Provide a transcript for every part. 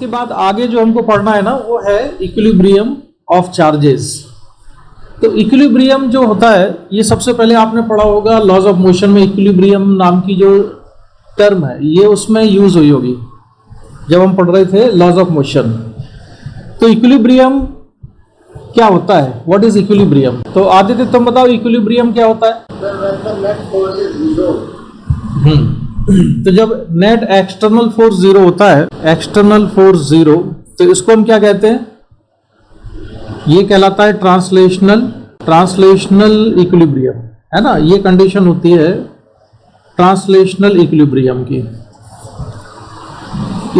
बाद आगे जो हमको पढ़ना है ना वो है इक्विलिब्रियम ऑफ चार्जेस। तो इक्विलिब्रियम जो होता है ये सबसे पहले आपने पढ़ा होगा लॉज ऑफ मोशन में, इक्विलिब्रियम नाम की जो टर्म है ये उसमें यूज हुई होगी जब हम पढ़ रहे थे लॉज ऑफ मोशन। तो इक्विलिब्रियम क्या होता है, व्हाट इज इक्विलिब्रियम? तो आदित्य तुम बताओ इक्विलिब्रियम क्या होता है? तो जब नेट एक्सटर्नल फोर्स जीरो होता है, एक्सटर्नल फोर्स जीरो, तो इसको हम क्या कहते हैं? ये कहलाता है ट्रांसलेशनल इक्विलिब्रियम, है ना। ये कंडीशन होती है ट्रांसलेशनल इक्विलिब्रियम की।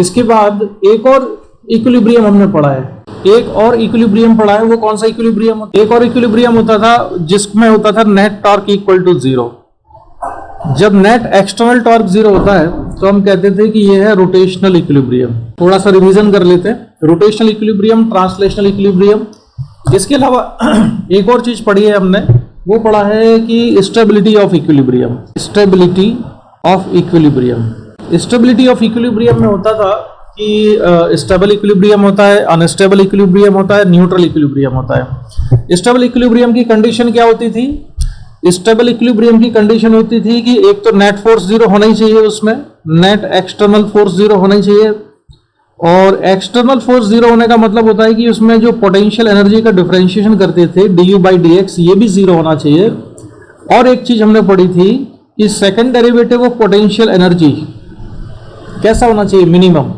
इसके बाद एक और इक्विलिब्रियम हमने पढ़ा है, एक और इक्विलिब्रियम पढ़ा है। वो कौन सा इक्विलिब्रियम होता है? एक और इक्विलिब्रियम होता था जिसमें होता था net torque equal to zero. जब नेट एक्सटर्नल टॉर्क जीरो होता है तो हम कहते थे कि ये है रोटेशनल इक्विलिब्रियम। थोड़ा सा रिवीजन कर लेते हैं, रोटेशनल इक्विलिब्रियम, ट्रांसलेशनल इक्विलिब्रियम। इसके अलावा एक और चीज पढ़ी है हमने, वो पढ़ा है कि stability of equilibrium. Stability of equilibrium, stability of equilibrium में होता था कि स्टेबल इक्विलिब्रियम होता है, अनस्टेबल इक्विलिब्रियम होता है, न्यूट्रल इक्विलिब्रियम होता है। स्टेबल इक्विलिब्रियम की कंडीशन क्या होती थी? स्टेबल इक्विलिब्रियम की कंडीशन होती थी कि एक तो नेट फोर्स जीरो होना ही चाहिए, उसमें नेट एक्सटर्नल फोर्स जीरो होना ही चाहिए, और एक्सटर्नल फोर्स जीरो होने का मतलब होता है कि उसमें जो पोटेंशियल एनर्जी का डिफरेंशिएशन करते थे D u by d x, ये भी जीरो होना चाहिए। और एक चीज हमने पढ़ी थी कि second derivative of potential energy कैसा होना चाहिए? मिनिमम।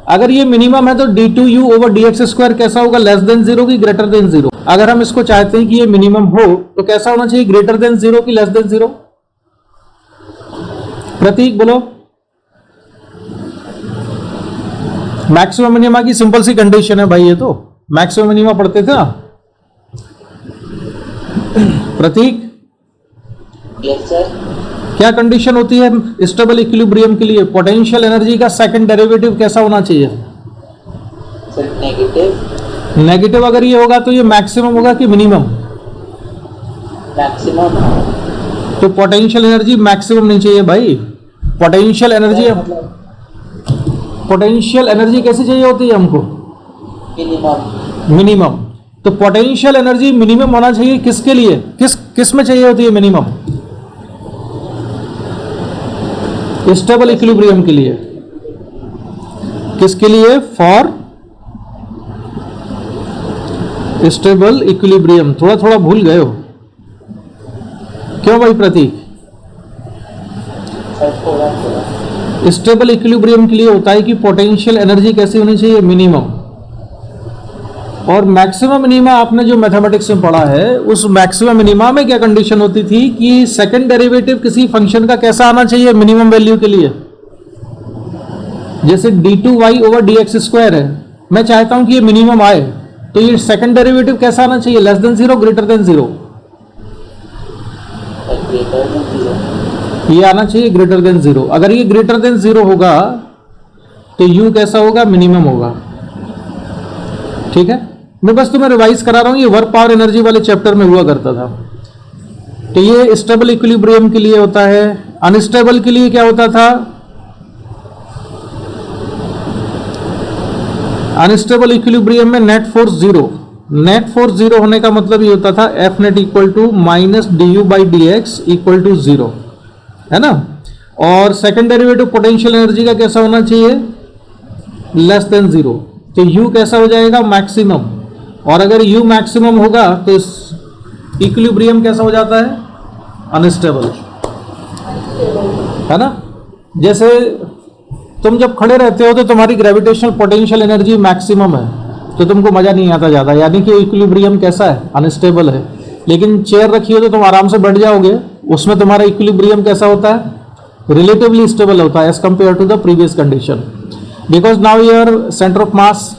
अगर ये मिनिमम है तो d two u over d x square कैसा होगा? लेस देन जीरो की ग्रेटर देन जीरो। अगर हम इसको चाहते हैं कि ये मिनिमम हो तो कैसा होना चाहिए? ग्रेटर देन जीरो की लेस देन जीरो? प्रतीक बोलो। मैक्सिमम मिनिमा की सिंपल सी कंडीशन है भाई, ये तो मैक्सिमम मिनिमा पढ़ते थे ना। प्रतीक, यस सर। क्या कंडीशन होती है स्टेबल इक्विलिब्रियम के लिए? पोटेंशियल एनर्जी का सेकंड डेरिवेटिव कैसा होना चाहिए? Sir negative. नेगेटिव अगर ये होगा तो ये मैक्सिमम होगा कि मिनिमम? मैक्सिमम। तो पोटेंशियल एनर्जी मैक्सिमम नहीं चाहिए भाई। पोटेंशियल एनर्जी, पोटेंशियल एनर्जी कैसी चाहिए होती है हमको? मिनिमम। मिनिमम। तो पोटेंशियल एनर्जी मिनिमम होना चाहिए किसके लिए? किस में चाहिए होती है मिनिमम? स्टेबल इक्विलिब्रियम के लिए। किसके लिए? For stable equilibrium. थोड़ा थोड़ा भूल गए हो क्यों भाई प्रतीक? स्टेबल इक्विलिब्रियम के लिए होता है कि पोटेंशियल एनर्जी कैसी होनी चाहिए? मिनिमम। और मैक्सिमम मिनिमा आपने जो मैथमेटिक्स में पढ़ा है, उस मैक्सिमम मिनिमा में क्या कंडीशन होती थी कि सेकंड डेरिवेटिव किसी फंक्शन का कैसा आना चाहिए मिनिमम वैल्यू के लिए? जैसे d2y ओवर dx स्क्वायर है, मैं चाहता हूं कि ये मिनिमम आए, तो ये सेकंड डेरिवेटिव कैसा आना चाहिए? Less than zero, greater than zero? ये आना चाहिए ग्रेटर देन जीरो। अगर ये ग्रेटर देन जीरो होगा तो u कैसा होगा? मिनिमम होगा। ठीक है, मैं बस तुम्हें रिवाइज करा रहा हूं, ये वर्क पावर एनर्जी वाले चैप्टर में हुआ करता था। तो ये स्टेबल इक्विलिब्रियम के लिए होता है। अनस्टेबल के लिए क्या होता था? अनस्टेबल इक्विलिब्रियम में net force zero. Net force zero होने का मतलब ये होता था F net equal to minus d u by d x equal to zero, है ना। और सेकेंड डेरिवेटिव पोटेंशियल एनर्जी का कैसा होना चाहिए? Less than zero. तो u कैसा हो जाएगा? मैक्सिमम। और अगर u मैक्सिमम होगा तो इक्विलिब्रियम कैसा हो जाता है? अनस्टेबल, है ना। जैसे तुम जब खड़े रहते हो तो तुम्हारी ग्रेविटेशनल पोटेंशियल एनर्जी मैक्सिमम है, तो तुमको मजा नहीं आता ज्यादा, यानी कि इक्विलिब्रियम कैसा है? अनस्टेबल है। लेकिन चेयर रखी हो तो तुम आराम से बैठ जाओगे, उसमें तुम्हारा इक्विलिब्रियम कैसा होता है? रिलेटिवली स्टेबल होता है as compare to the previous condition, because now your centre of mass,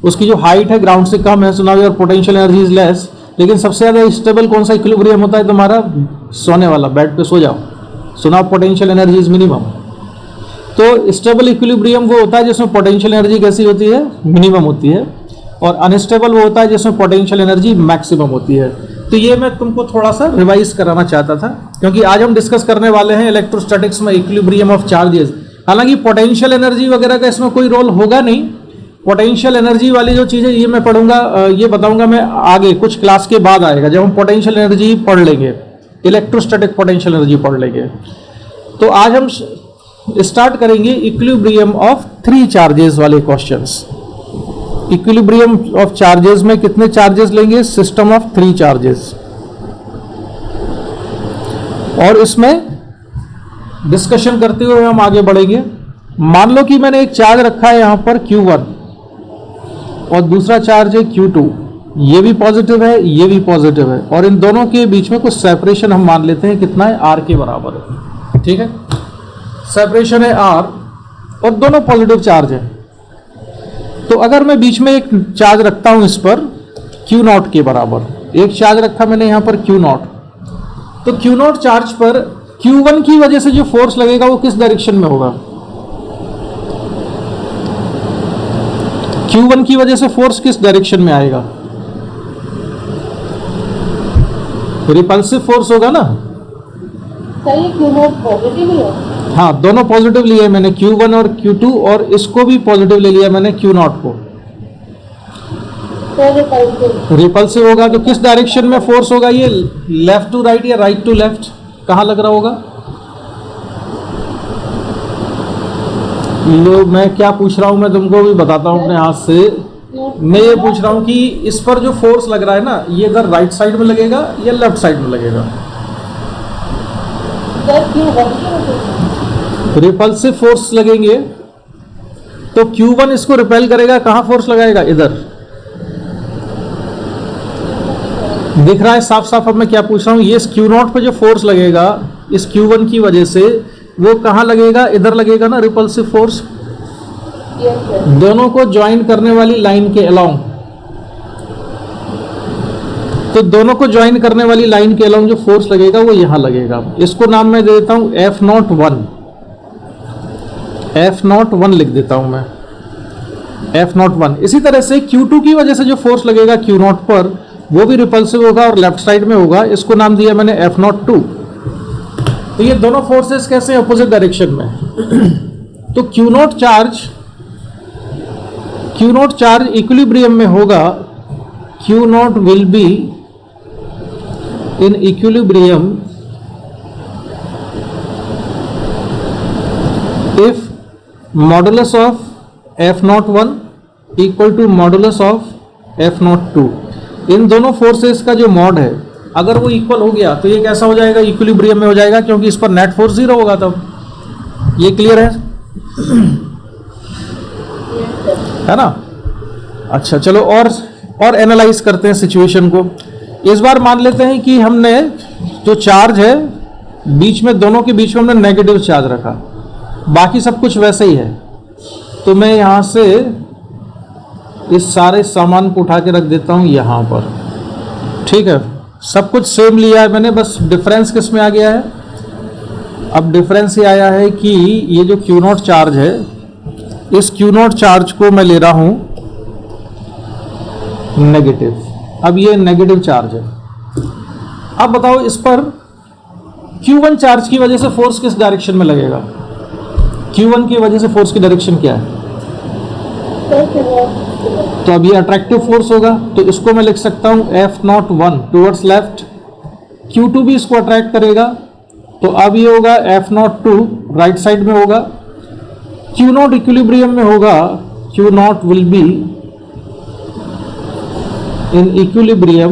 उसकी जो हाइट है ग्राउंड से कम है, so now your potential energy is less. लेकिन सबसे ज्यादा स्टेबल कौन सा इक्विलिब्रियम होता है तुम्हारा? सोने वाला, बेड पे सो जाओ, so now potential energy is minimum. तो स्टेबल इक्विलिब्रियम वो होता है जिसमें पोटेंशियल एनर्जी कैसी होती है? मिनिमम होती है। और अनस्टेबल वो होता है जिसमें पोटेंशियल एनर्जी मैक्सिमम होती है। तो ये मैं तुमको थोड़ा सा रिवाइज कराना चाहता था, क्योंकि आज हम डिस्कस करने वाले हैं इलेक्ट्रोस्टैटिक्स में इक्विलिब्रियम ऑफ चार्जेस। हालांकि पोटेंशियल एनर्जी वगैरह का इसमें कोई रोल होगा नहीं, पोटेंशियल एनर्जी वाली जो चीज़ें ये मैं पढ़ूंगा, ये बताऊंगा मैं आगे कुछ क्लास के बाद आएगा, जब हम पोटेंशियल एनर्जी पढ़ लेंगे, इलेक्ट्रोस्टैटिक पोटेंशियल एनर्जी पढ़ लेंगे। तो आज हम स्टार्ट करेंगे इक्विलिब्रियम ऑफ 3 चार्जेस वाले क्वेश्चंस। इक्विलिब्रियम ऑफ चार्जेस में कितने चार्जेस लेंगे? System of 3 charges. और इसमें डिस्कशन करते हुए हम आगे बढ़ेंगे। मान लो कि मैंने एक चार्ज रखा है यहां पर Q1 और दूसरा चार्ज है Q2, ये भी पॉजिटिव है, ये भी पॉजिटिव है, और इन दोनों के बीच में कुछ सेपरेशन हम मान लेते हैं, कितना है? R के बराबर है। ठीक है, सेपरेशन है R और दोनों पॉजिटिव चार्ज है। तो अगर मैं बीच में एक चार्ज रखता हूं इस पर Q0 के बराबर, एक चार्ज रखा मैंने यहां पर Q0, तो Q0 चार्ज पर Q1 की वजह से जो फोर्स लगेगा वो किस डायरेक्शन में होगा? Q1 की वजह से फोर्स किस डायरेक्शन में आएगा? रिपल्सिव फोर्स होगा ना। सही, Q0 पॉजिटिव ही है। हाँ, दोनों पॉजिटिव लिए मैंने, Q1 और Q2, और इसको भी पॉजिटिव ले लिया मैंने Q0 को। रिपल्सिव होगा तो किस डायरेक्शन में फोर्स होगा? ये लेफ्ट टू राइट या राइट टू लेफ्ट, कहाँ लग रहा होगा? लो, मैं क्या पूछ रहा हूं, मैं तुमको भी बताता हूं अपने हाथ से। मैं ये पूछ रहा हूं कि इस पर जो फोर्स लग रहा है ना, ये इधर राइट साइड में लगेगा या लेफ्ट साइड में लगेगा? रिपल्सिव फोर्स लगेंगे तो Q1 इसको रिपेल करेगा, कहां फोर्स लगाएगा? इधर। दिख रहा है साफ साफ? अब मैं क्या पूछ रहा हूं, ये इस Q0 पे जो फोर्स लगेगा इस Q1 की वजह से, वो कहां लगेगा? इधर लगेगा ना रिपल्सिव फोर्स। दोनों को ज्वाइन करने वाली लाइन के अलोंग, तो दोनों को ज्वाइन करने वाली लाइन के अलोंग जो फोर्स लगेगा वो यहां लगेगा। इसको नाम मैं दे देता हूं F01, F01 लिख देता हूं मैं, F01। इसी तरह से Q2 की वजह से जो फोर्स लगेगा Q0 पर, वो भी रिपल्सिव होगा और लेफ्ट साइड में होगा, इसको नाम दिया मैंने F02। तो ये दोनों फोर्सेस कैसे अपोजिट डायरेक्शन में? तो Q0 चार्ज इक्विलिब्रियम में होगा, Q0 will be in equilibrium if modulus of F01 equal to modulus of F02। इन दोनों फोर्सेस का जो मॉड है, अगर वो इक्वल हो गया तो ये कैसा हो जाएगा? इक्विलिब्रियम में हो जाएगा, क्योंकि इस पर नेट फोर्स 0 होगा तब। ये क्लियर है ना? अच्छा, चलो और एनालाइज करते हैं सिचुएशन को। इस बार मान लेते हैं कि हमने जो चार्ज है बीच में, दोनों के बीच में हमने नेगेटिव चार्ज रखा, बाकी सब कुछ वैसे ही है। तो मैं यहां से इस सारे सामान को उठा के रख देता हूं यहां पर। ठीक है, सब कुछ सेम लिया है मैंने, बस डिफरेंस किस में आ गया है? अब डिफरेंस ये आया है कि ये जो Q0 चार्ज है, इस Q0 चार्ज को मैं ले रहा हूं नेगेटिव। अब ये नेगेटिव चार्ज है। अब बताओ इस पर Q1 चार्ज की वजह से फोर्स किस डायरेक्शन में लगेगा? Q1 की वजह से फोर्स की डायरेक्शन क्या है? तो अब ये अट्रैक्टिव फोर्स होगा, तो इसको मैं लिख सकता हूं F01 टुवर्ड्स लेफ्ट। Q2 भी इसको अट्रैक्ट करेगा, तो अब ये होगा F02 राइट साइड में होगा। Q0 इक्विलिब्रियम में होगा, Q0 will be in equilibrium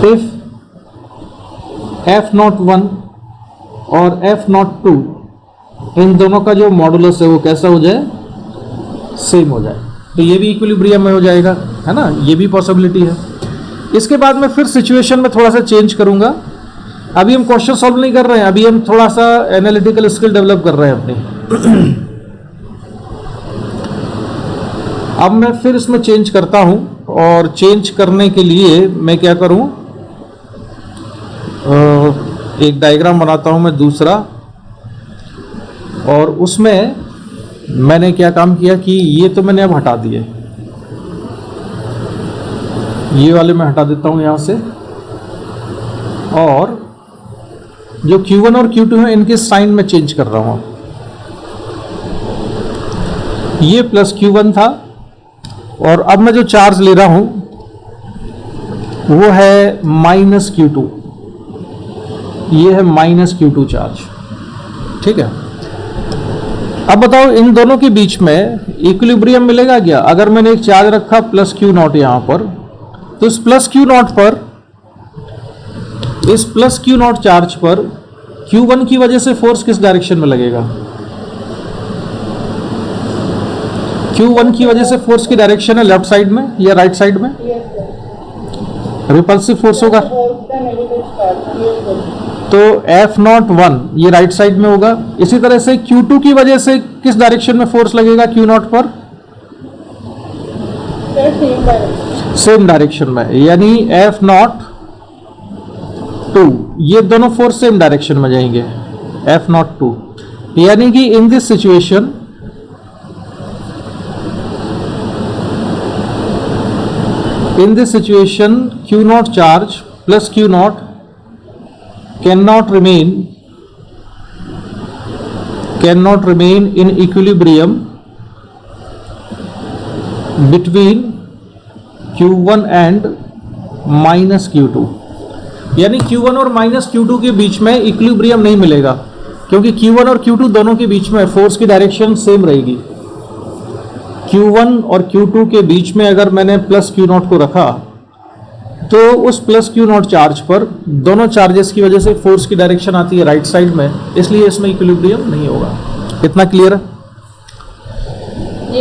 if F01 और F02 इन दोनों का जो मॉडुलस है वो कैसा हो जाए? सेम हो जाए। तो ये भी इक्विलिब्रियम में हो जाएगा, है ना? ये भी पॉसिबिलिटी है। इसके बाद मैं फिर सिचुएशन में थोड़ा सा चेंज करूंगा। अभी हम क्वेश्चन सॉल्व नहीं कर रहे हैं, अभी हम थोड़ा सा एनालिटिकल स्किल डेवलप कर रहे हैं अपनी। अब मैं फिर इसमें चेंज करता हूं, और चेंज करने के लिए मैं क्या करूं, एक डायग्राम बनाता हूं मैं दूसरा, और उसमें मैंने क्या काम किया कि ये तो मैंने अब हटा दिए, ये वाले मैं हटा देता हूं यहां से, और जो Q1 और Q2 है इनके साइन में चेंज कर रहा हूं। ये प्लस Q1 था, और अब मैं जो चार्ज ले रहा हूं वो है माइनस Q2, ये है माइनस Q2 चार्ज। ठीक है, अब बताओ इन दोनों के बीच में इक्विलिब्रियम मिलेगा क्या? अगर मैंने एक चार्ज रखा प्लस Q0 यहां पर, तो इस प्लस Q0 पर, इस प्लस Q0 चार्ज पर Q1 की वजह से फोर्स किस डायरेक्शन में लगेगा? Q1 की वजह से फोर्स की डायरेक्शन है लेफ्ट साइड में या राइट साइड में? Yes, sir. रिपल्सिव फोर्स होगा, Towards the negative charge. Yes, sir. तो F01 ये राइट साइड में होगा। इसी तरह से Q2 की वजह से किस डायरेक्शन में फोर्स लगेगा Q0 पर? Sir, same direction. Same direction में, यानी F02, ये दोनों फोर्स सेम डायरेक्शन में जाएंगे, F02, यानी कि in this situation Q0 charge plus Q0 cannot remain in equilibrium between Q1 and minus Q2, यानी Q1 और माइनस Q2 के बीच में इक्विलिब्रियम नहीं मिलेगा, क्योंकि Q1 और Q2 दोनों के बीच में फोर्स की डायरेक्शन सेम रहेगी। Q1 और Q2 के बीच में अगर मैंने प्लस Q0 को रखा, तो उस प्लस Q0 चार्ज पर दोनों चार्जेस की वजह से फोर्स की डायरेक्शन आती है राइट साइड में, इसलिए इसमें इक्विलिब्रियम नहीं होगा। इतना क्लियर है?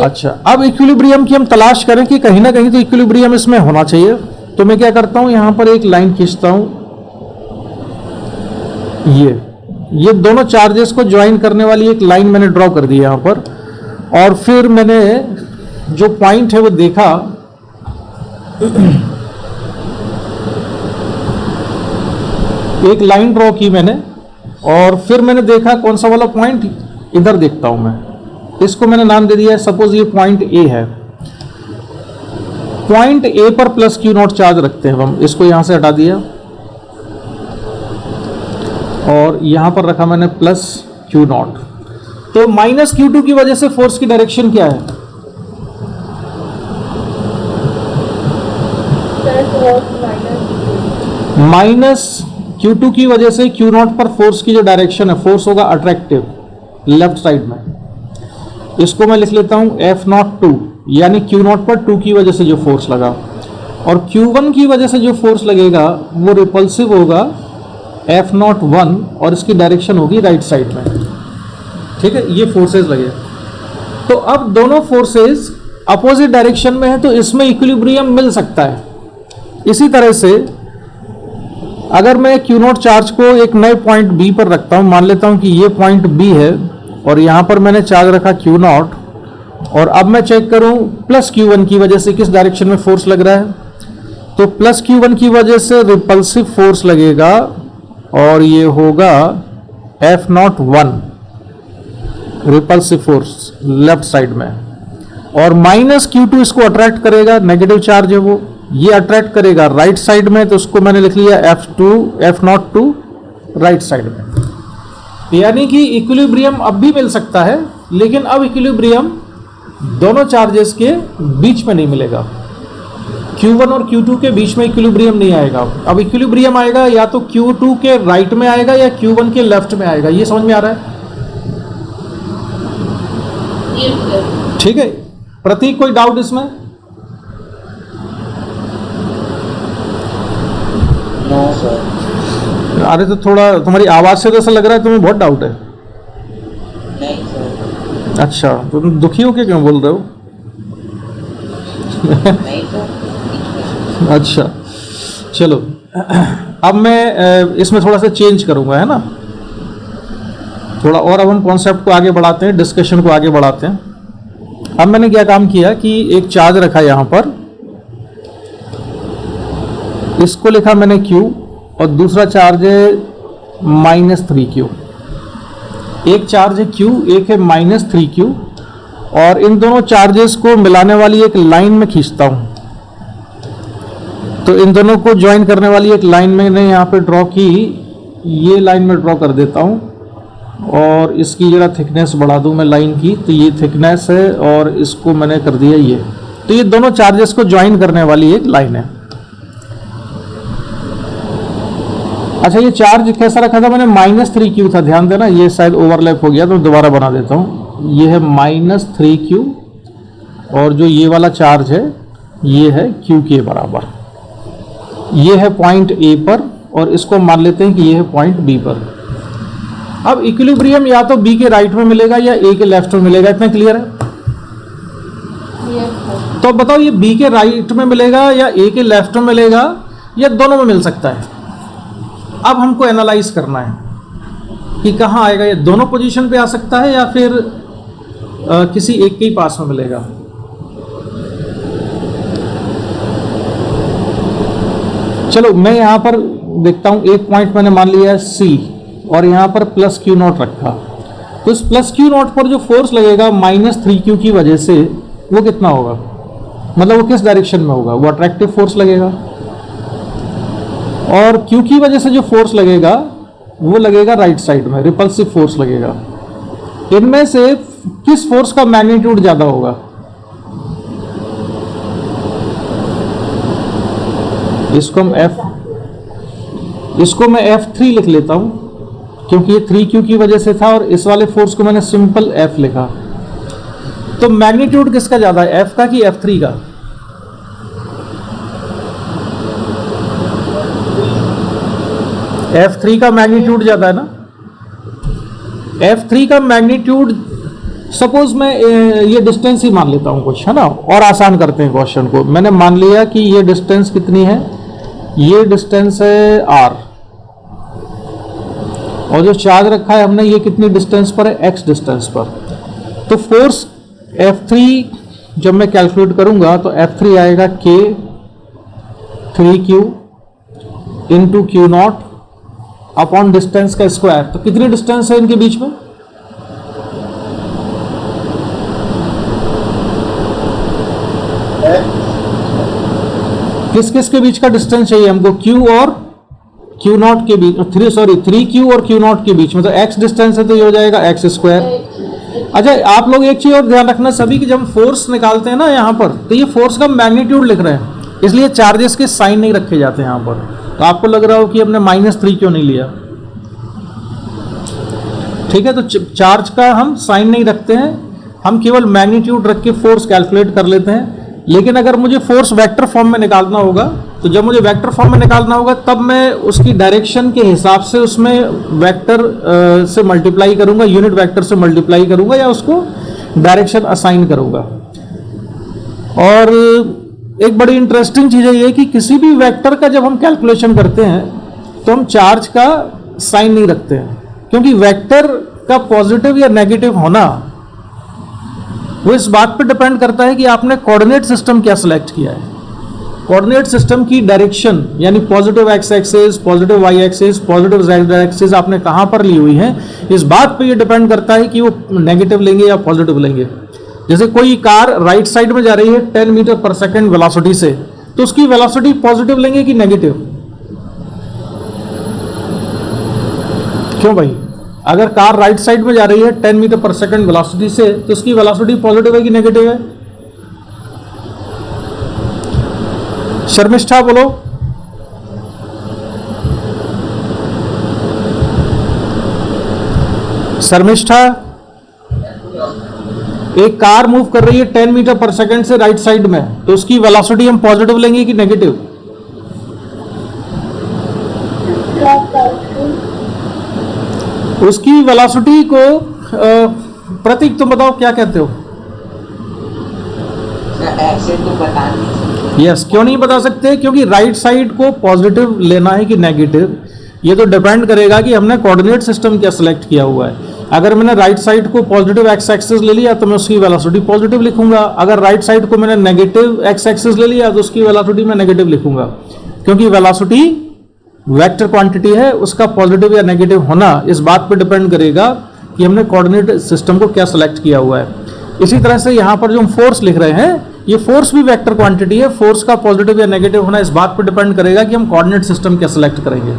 अच्छा, अब इक्विलिब्रियम की हम तलाश करें कि कहीं ना कहीं तो इक्विलिब्रियम इसमें होना चाहिए, तो मैं क्या करता हूं, यहां पर एक लाइन खींचता हूं, ये दोनों चार्जेस को ज्वाइन करने वाली एक लाइन मैंने ड्रॉ कर दी यहां पर, और फिर मैंने जो पॉइंट है वो देखा, एक लाइन ड्रॉ की मैंने, और फिर मैंने देखा कौन सा वाला पॉइंट, इधर देखता हूं मैं, इसको मैंने नाम दे दिया है, सपोज ये पॉइंट ए है। पॉइंट ए पर प्लस Q0 चार्ज रखते हैं हम, इसको यहां से हटा दिया और यहां पर रखा मैंने प्लस Q0। तो माइनस Q2 की वजह से फोर्स की डायरेक्शन क्या है? Sir, towards minus. Minus Q2 की वजह से Q0 पर फोर्स की जो डायरेक्शन है, फोर्स होगा अट्रैक्टिव लेफ्ट साइड में। इसको मैं लिख लेता हूं F02, यानी Q0 पर 2 की वजह से जो फोर्स लगा, और Q1 की वजह से जो फोर्स लगेगा वो रिपल्सिव होगा F01, और इसकी डायरेक्शन होगी राइट साइड में। ठीक है, ये फोर्सेस लगे। तो अब दोनों फोर्सेस अपोजिट डायरेक्शन में है, तो इसमें इक्विलिब्रियम मिल सकता है। इसी तरह से अगर मैं Q0 चार्ज को एक नए पॉइंट B पर रखता हूं, मान लेता हूं कि ये पॉइंट B है और यहां पर मैंने चार्ज रखा Q0, और अब मैं चेक करूं प्लस Q1 की वजह से किस डायरेक्शन में फोर्स लग रहा है, तो प्लस Q1 की वजह से रिपल्सिव फोर्स लगेगा, और ये होगा F01 repulsive force left side में, और माइनस Q2 इसको अट्रैक्ट करेगा, नेगेटिव चार्ज है वो, ये अट्रैक्ट करेगा राइट साइड में, तो उसको मैंने लिख लिया F02 राइट साइड में। यानी कि इक्विलिब्रियम अब भी मिल सकता है, लेकिन अब इक्विलिब्रियम दोनों चार्जेस के बीच में नहीं मिलेगा। Q1 और Q2 के बीच में इक्विलिब्रियम नहीं आएगा। अब इक्विलिब्रियम आएगा या तो Q2 के राइट में आएगा या Q1 के लेफ्ट में आएगा। ये समझ में आ रहा है? Yes, sir. ठीक है, प्रतीक कोई डाउट इसमें? No sir. अरे तो थोड़ा तुम्हारी आवाज से तो ऐसा लग रहा है तुम्हें बहुत डाउट है। नहीं सर। अच्छा, तो तुम दुखी हो के क्यों बोल रहे हो? नहीं सर। अच्छा चलो, अब मैं इसमें थोड़ा सा चेंज करूंगा, है ना, थोड़ा और। अब हम कॉन्सेप्ट को आगे बढ़ाते हैं, डिस्कशन को आगे बढ़ाते हैं। अब मैंने क्या काम किया कि एक चार्ज रखा यहां पर, इसको लिखा मैंने Q, और दूसरा चार्ज है -3Q। एक चार्ज है Q, एक है -3Q, और इन दोनों चार्जेस को मिलाने वाली एक लाइन में खींचता हूं। तो इन दोनों को ज्वाइन करने वाली एक लाइन मैंने यहाँ पे ड्रॉ की, ये लाइन में ड्रॉ कर देता हूं। और इसकी जरा थिकनेस बढ़ा दूं मैं लाइन की, तो ये थिकनेस है और इसको मैंने कर दिया ये, तो ये दोनों चार्जेस को ज्वाइन करने वाली एक लाइन है। अच्छा, ये चार्ज कैसा रखा था मैंने, -3Q था, ध्यान देना, ये शायद ओवरलैप हो गया तो दोबारा बना देता हूँ। ये है -3Q और जो ये वाला चार्ज है ये है Q के बराबर। ये है पॉइंट A पर और इसको मान लेते हैं कि ये है पॉइंट B पर। अब इक्विलिब्रियम या तो B के राइट में मिलेगा या A के लेफ्ट में मिलेगा, इतना क्लियर है? Yes, तो बताओ ये B के राइट में मिलेगा या A के लेफ्ट में मिलेगा या दोनों में मिल सकता है? अब हमको एनालाइज करना है कि कहाँ आएगा, ये दोनों पोजीशन पे आ सकता है या फिर किसी एक के ही पास में मिलेगा। चलो मैं यहाँ पर देखता हूँ, एक पॉइंट मैंने मान लिया है C और यहाँ पर +Q0 रखा, तो इस +Q0 पर जो फोर्स लगेगा -3Q की वजह से वो कितना होगा, मतलब वो किस डायरेक्शन में होगा, वो अट्रैक्टिव फोर्स लगेगा। और Q की वजह से जो फोर्स लगेगा वो लगेगा राइट साइड में, रिपल्सिव फोर्स लगेगा। इनमें से किस फोर्स का मैग्नीट्यूड ज्यादा होगा? इसको मैं F3 लिख लेता हूं क्योंकि ये 3Q की वजह से था और इस वाले फोर्स को मैंने सिंपल F लिखा। तो मैग्नीट्यूड किसका ज्यादा है, F का कि F3 का? F3 का मैग्नीट्यूड ज्यादा है ना। F3 का मैग्नीट्यूड, सपोज मैं ये डिस्टेंस ही मान लेता हूं कुछ, है ना, और आसान करते हैं क्वेश्चन को। मैंने मान लिया कि ये डिस्टेंस कितनी है, ये डिस्टेंस है R और जो चार्ज रखा है हमने ये कितनी डिस्टेंस पर है, X डिस्टेंस पर। तो फोर्स F3 जब मैं कैलकुलेट करूंगा तो F3 आएगा K 3Q into Q0 upon distance का स्क्वायर। तो कितनी डिस्टेंस है इनके बीच में, किस किस के बीच का डिस्टेंस चाहिए हमको, Q और Q0 के बीच, 3Q और Q0 के बीच में। तो X डिस्टेंस है तो ये हो जाएगा X स्क्वायर। अच्छा, आप लोग एक चीज और ध्यान रखना सभी कि जब फोर्स निकालते हैं ना यहाँ पर, तो ये फोर्स का मैग्नीट्यूड लिख रहे हैं, इसलिए चार्जेस के साइन नहीं रखे जाते यहाँ पर। तो आपको लग रहा हो कि हमने -3 क्यों नहीं लिया, ठीक है, तो चार्ज का हम साइन नहीं रखते हैं, हम केवल मैग्नीट्यूड रख के फोर्स कैलकुलेट कर लेते हैं। लेकिन अगर मुझे फोर्स वेक्टर फॉर्म में निकालना होगा, तो जब मुझे वेक्टर फॉर्म में निकालना होगा तब मैं उसकी डायरेक्शन के हिसाब से उसमें वेक्टर से मल्टीप्लाई करूंगा, यूनिट वेक्टर से मल्टीप्लाई करूंगा या उसको डायरेक्शन असाइन करूंगा। और एक बड़ी इंटरेस्टिंग चीज़ है ये कि किसी भी वेक्टर का जब हम कैलकुलेशन करते हैं तो हम चार्ज का साइन नहीं रखते हैं, क्योंकि वेक्टर का पॉजिटिव या नेगेटिव होना वो इस बात पर डिपेंड करता है कि आपने कोऑर्डिनेट सिस्टम क्या सिलेक्ट किया है। कोऑर्डिनेट सिस्टम की डायरेक्शन यानी positive x axis, positive y axis, positive z axis आपने कहां पर ली हुई है, इस बात पे ये डिपेंड करता है कि वो नेगेटिव लेंगे या पॉजिटिव लेंगे। जैसे कोई कार राइट साइड में जा रही है 10 मीटर पर सेकेंड वेलोसिटी से, तो उसकी वेलोसिटी पॉजिटिव लेंगे कि नेगेटिव? क्यों भाई, अगर कार राइट साइड में जा रही है 10 मीटर पर सेकेंड वेलोसिटी से, तो उसकी वेलोसिटी पॉजिटिव है कि नेगेटिव है? शर्मिष्ठा बोलो। शर्मिष्ठा, एक कार मूव कर रही है 10 मीटर पर सेकेंड से राइट साइड में, तो उसकी वेलोसिटी हम पॉजिटिव लेंगे कि नेगेटिव? उसकी वेलोसिटी को प्रतीक तुम बताओ क्या कहते हो? ऐसे तो बता नहीं। यस, क्यों नहीं बता सकते? क्योंकि राइट साइड को पॉजिटिव लेना है कि नेगेटिव, ये तो डिपेंड करेगा कि हमने कोऑर्डिनेट सिस्टम क्या सिलेक्ट किया हुआ है। अगर मैंने राइट साइड को पॉजिटिव एक्स एक्सिस ले लिया तो मैं उसकी वेलोसिटी पॉजिटिव लिखूंगा। अगर राइट साइड को मैंने नेगेटिव एक्स एक्सिस ले लिया तो उसकी वेलोसिटी मैं नेगेटिव लिखूंगा, क्योंकि वेलोसिटी वेक्टर क्वांटिटी है, उसका पॉजिटिव या नेगेटिव होना इस बात पर डिपेंड करेगा कि हमने कोऑर्डिनेट सिस्टम को क्या सिलेक्ट किया हुआ है। इसी तरह से यहाँ पर जो हम फोर्स लिख रहे हैं, ये फोर्स भी वेक्टर क्वांटिटी है, फोर्स का पॉजिटिव या नेगेटिव होना इस बात पर डिपेंड करेगा कि हम कोऑर्डिनेट सिस्टम क्या सिलेक्ट करेंगे।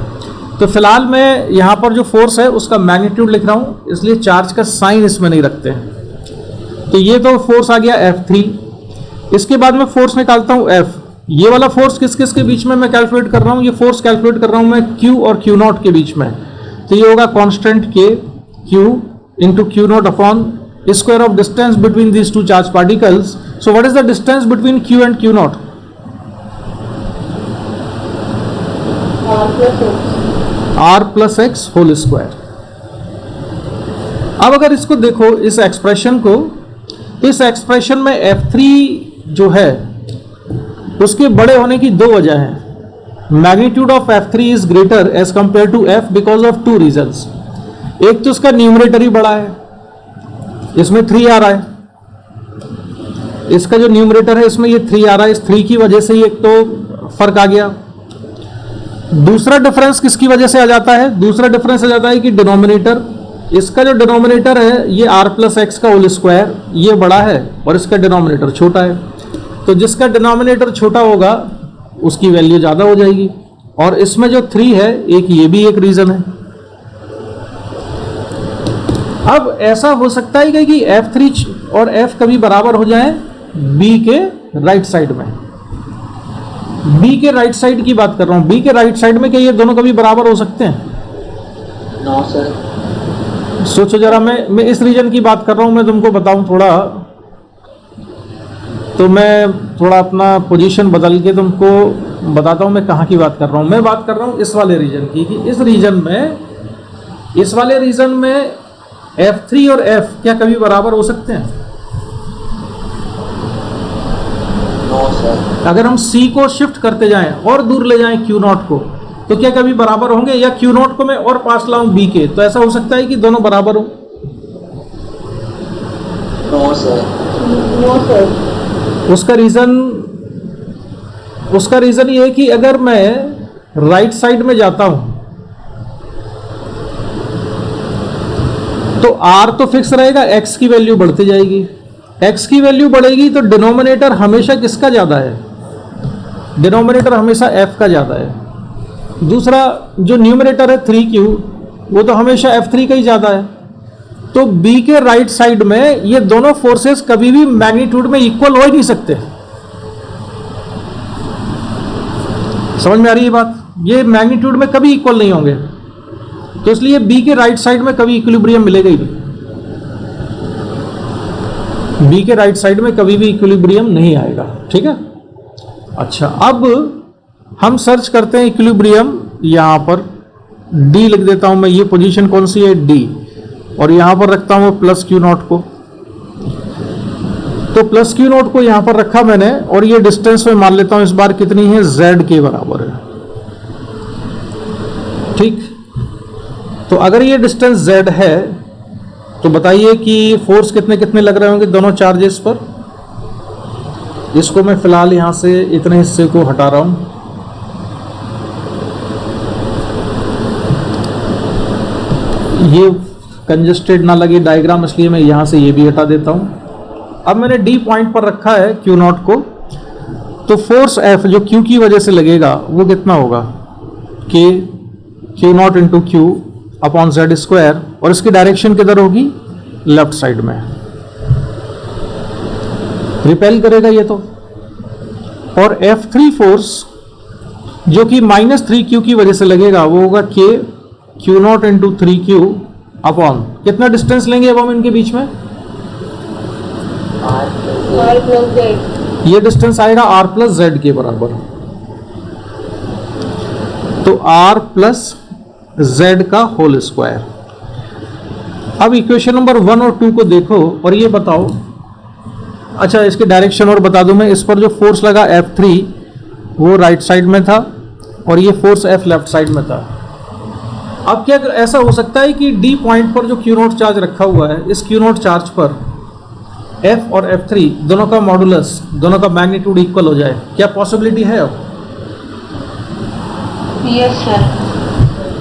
तो फिलहाल मैं यहाँ पर जो फोर्स है उसका मैग्नीट्यूड लिख रहा हूँ, इसलिए चार्ज का साइन इसमें नहीं रखते हैं। तो ये तो फोर्स आ गया F3। इसके बाद मैं फोर्स निकालता हूँ F। ये वाला फोर्स किस किस के बीच में मैं कैलकुलेट कर रहा हूँ? ये फोर्स कैलकुलेट कर रहा हूँ मैं Q और Q0 के बीच में। तो ये होगा constant K Q into Q0 upon square of distance between these two charge particles. So what is the distance between Q and Q0? R plus x whole square. अब अगर इसको देखो इस एक्सप्रेशन को, तो इस एक्सप्रेशन में F3 जो है उसके बड़े होने की दो वजह हैं। Magnitude of F3 is greater as compare to F because of two reasons. एक तो इसका न्यूमरेटर ही बड़ा है, इसमें 3 आ रहा है। इसका जो न्यूमरेटर है इसमें ये 3 आ रहा है, इस 3 की वजह से ही एक तो फर्क आ गया। दूसरा डिफरेंस किसकी वजह से आ जाता है? दूसरा डिफरेंस आ जाता है कि डिनोमिनेटर, इसका जो डिनोमिनेटर है ये r प्लस एक्स का होल स्क्वायर, ये बड़ा है और इसका डिनोमिनेटर छोटा है। तो जिसका डिनोमिनेटर छोटा होगा उसकी वैल्यू ज़्यादा हो जाएगी। और इसमें जो 3 है, एक ये भी एक रीज़न है। अब ऐसा हो सकता है कि F3 और F कभी बराबर हो जाए B के राइट साइड में। B के राइट साइड की बात कर रहा हूं। B के राइट साइड में क्या ये दोनों कभी बराबर हो सकते हैं? No sir. सोचो जरा, मैं इस रीजन की बात कर रहा हूं। मैं तुमको बताऊं थोड़ा, तो मैं थोड़ा अपना पोजीशन बदल के तुमको बताता हूं मैं कहां की बात कर रहा हूं। मैं बात कर रहा हूं इस वाले रीजन की, कि इस वाले रीजन में F3 और F क्या कभी बराबर हो सकते हैं? No sir. अगर हम C को शिफ्ट करते जाएं और दूर ले जाएं Q0 को, तो क्या कभी बराबर होंगे? या Q0 को मैं और पास लाऊं B के, तो ऐसा हो सकता है कि दोनों बराबर हो? No sir. No sir. उसका रीजन ये है कि अगर मैं राइट साइड में जाता हूं तो R तो फिक्स रहेगा, X की वैल्यू बढ़ती जाएगी। X की वैल्यू बढ़ेगी तो डिनोमिनेटर हमेशा किसका ज़्यादा है? डिनोमिनेटर हमेशा F का ज़्यादा है। दूसरा जो न्यूमरेटर है 3Q, वो तो हमेशा F3 का ही ज़्यादा है। तो B के राइट साइड में ये दोनों फोर्सेस कभी भी मैग्नीट्यूड में इक्वल हो ही नहीं सकते। समझ में आ रही है बात? ये मैग्नीट्यूड में कभी इक्वल नहीं होंगे, तो इसलिए B के राइट साइड में कभी इक्विलिब्रियम मिलेगा ही नहीं। B के राइट साइड में कभी भी इक्विलिब्रियम नहीं आएगा। ठीक है, अच्छा, अब हम सर्च करते हैं इक्विलिब्रियम। यहां पर D लिख देता हूं मैं। ये पोजीशन कौन सी है? D। और यहां पर रखता हूं प्लस Q0 को। तो प्लस Q0 को यहां पर रखा मैंने, और ये डिस्टेंस में मान लेता हूं इस बार कितनी है? Z के बराबर है। ठीक, तो अगर ये डिस्टेंस Z है तो बताइए कि फोर्स कितने कितने लग रहे होंगे दोनों चार्जेस पर? इसको मैं फिलहाल यहां से इतने हिस्से को हटा रहा हूं। ये कंजस्टेड ना लगे डायग्राम, इसलिए मैं यहां से ये भी हटा देता हूं। अब मैंने D पॉइंट पर रखा है Q0 को, तो फोर्स F जो Q की वजह से लगेगा वो कितना होगा? K Q0 into Q upon Z square, और इसकी डायरेक्शन किधर होगी? लेफ्ट साइड में। रिपेल करेगा ये तो। और F3 फोर्स जो कि -3Q की वजह से लगेगा वो होगा K Q0 into 3Q upon, कितना डिस्टेंस लेंगे अब हम इनके बीच में? R plus Z। ये डिस्टेंस आएगा R प्लस Z के बराबर। तो R प्लस Z का होल स्क्वायर। अब इक्वेशन नंबर 1 और 2 को देखो और ये बताओ। अच्छा, इसके डायरेक्शन और बता दूं मैं। इस पर जो फोर्स लगा F3 वो राइट साइड में था और ये फोर्स F लेफ्ट साइड में था। अब क्या ऐसा हो सकता है कि D पॉइंट पर जो Q0 चार्ज रखा हुआ है, इस Q0 चार्ज पर F और F3 दोनों का मॉडुलस, दोनों का मैग्नीट्यूड इक्वल हो जाए? क्या पॉसिबिलिटी है? Yes sir.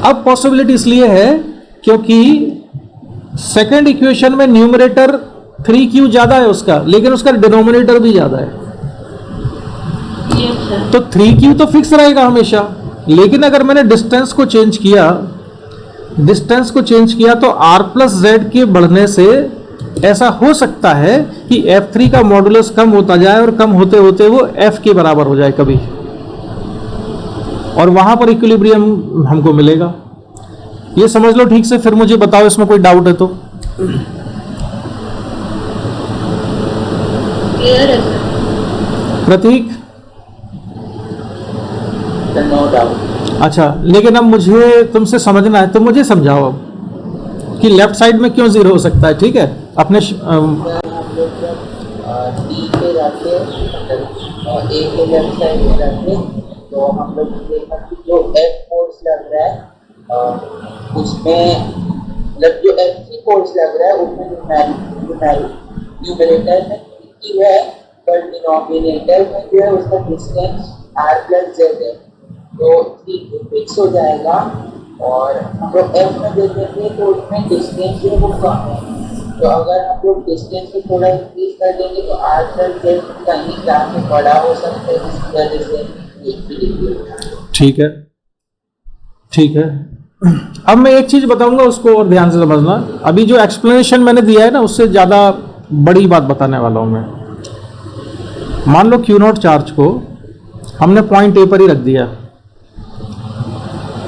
अब पॉसिबिलिटी इसलिए है क्योंकि सेकंड इक्वेशन में न्यूमरेटर 3Q ज्यादा है उसका, लेकिन उसका डिनोमिनेटर भी ज्यादा है। Yes sir. तो 3Q तो फिक्स रहेगा हमेशा, लेकिन अगर मैंने डिस्टेंस को चेंज किया तो r प्लस जेड के बढ़ने से ऐसा हो सकता है कि F3 का मॉडुलस कम होता जाए और कम होते होते वो F के बराबर हो जाए कभी, और वहां पर इक्विलिब्रियम हमको मिलेगा। ये समझ लो ठीक से, फिर मुझे बताओ इसमें कोई डाउट है तो। क्लियर है सर। प्रतीक? No doubt. अच्छा, लेकिन अब मुझे तुमसे समझना है, तो मुझे समझाओ अब कि लेफ्ट साइड में क्यों जीरो हो सकता है। ठीक है, अपने हम लोग जब डी पे जाते और ए के लेफ्ट साइड में जाते तो हम लोग देखा कि जो एफ फोर्स लग रहा है उसमें मतलब जो F3 फोर्स लग रहा है उसमें न्यूमरेटर में Q है, पर डिनोमिनेटर में जो है उसका डिस्टेंस R प्लस जेड है, तो Q फिक्स हो जाएगा। और हम लोग F में देखेंगे तो उसमें डिस्टेंस जो है वो कम है, तो अगर हम लोग डिस्टेंस को थोड़ा इंक्रीज कर देंगे तो R प्लस जेड कहीं जाके बड़ा हो सकता है, जिसकी वजह से इक्विलिब्रियम। ठीक है, ठीक है। अब मैं एक चीज बताऊंगा, उसको और ध्यान से समझना। अभी जो एक्सप्लेनेशन मैंने दिया है ना, उससे ज्यादा बड़ी बात बताने वाला हूं मैं। मान लो Q0 चार्ज को हमने पॉइंट ए पर ही रख दिया।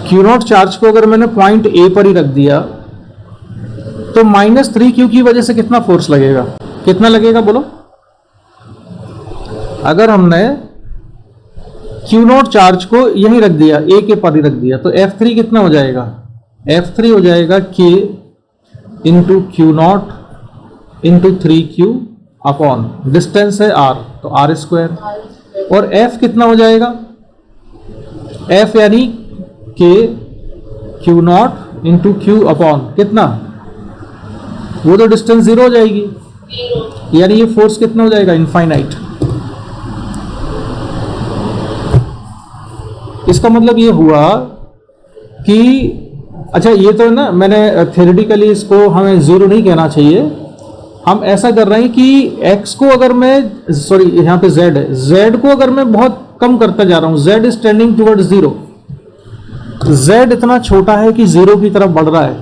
Q0 चार्ज को अगर मैंने पॉइंट ए पर ही रख दिया तो -3Q की वजह से कितना फोर्स लगेगा, कितना लगेगा बोलो। अगर हमने Q0 चार्ज को यहीं रख दिया, ए के पर ही रख दिया, तो F3 कितना हो जाएगा, F3 हो जाएगा K into Q0 into 3Q upon distance है R, तो R स्क्वायर। और F कितना हो जाएगा, F यानी K Q0 into Q upon कितना, वो तो डिस्टेंस 0 हो जाएगी, यानी ये फोर्स कितना हो जाएगा, इनफाइनाइट। इसका मतलब ये हुआ कि अच्छा, ये तो ना मैंने थ्योरेटिकली इसको हमें 0 नहीं कहना चाहिए। हम ऐसा कर रहे हैं कि x को अगर मैं सॉरी यहाँ पे z है, z को अगर मैं बहुत कम करता जा रहा हूँ, z is tending towards 0, z इतना छोटा है कि 0 की तरफ बढ़ रहा है,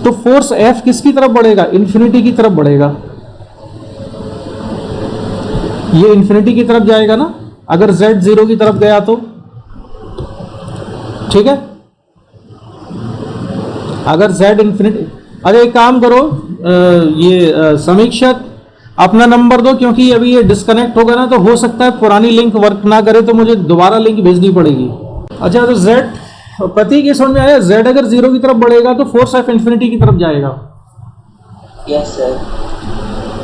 तो फोर्स F किसकी तरफ बढ़ेगा, इन्फिनिटी की तरफ बढ़ेगा। ये इन्फिनिटी की तरफ जाएगा ना, अगर z 0 की तरफ गया तो। ठीक है, अगर z इन्फिनिटी, अरे एक काम करो, समीक्षक अपना नंबर दो, क्योंकि अभी ये डिस्कनेक्ट होगा ना, तो हो सकता है पुरानी लिंक वर्क ना करे तो मुझे दोबारा लिंक भेजनी पड़ेगी। अच्छा, तो z, प्रतीक ये समझ में आया, z अगर 0 की तरफ बढ़ेगा तो फोर्स ऑफ इन्फिनिटी की तरफ जाएगा। Yes sir.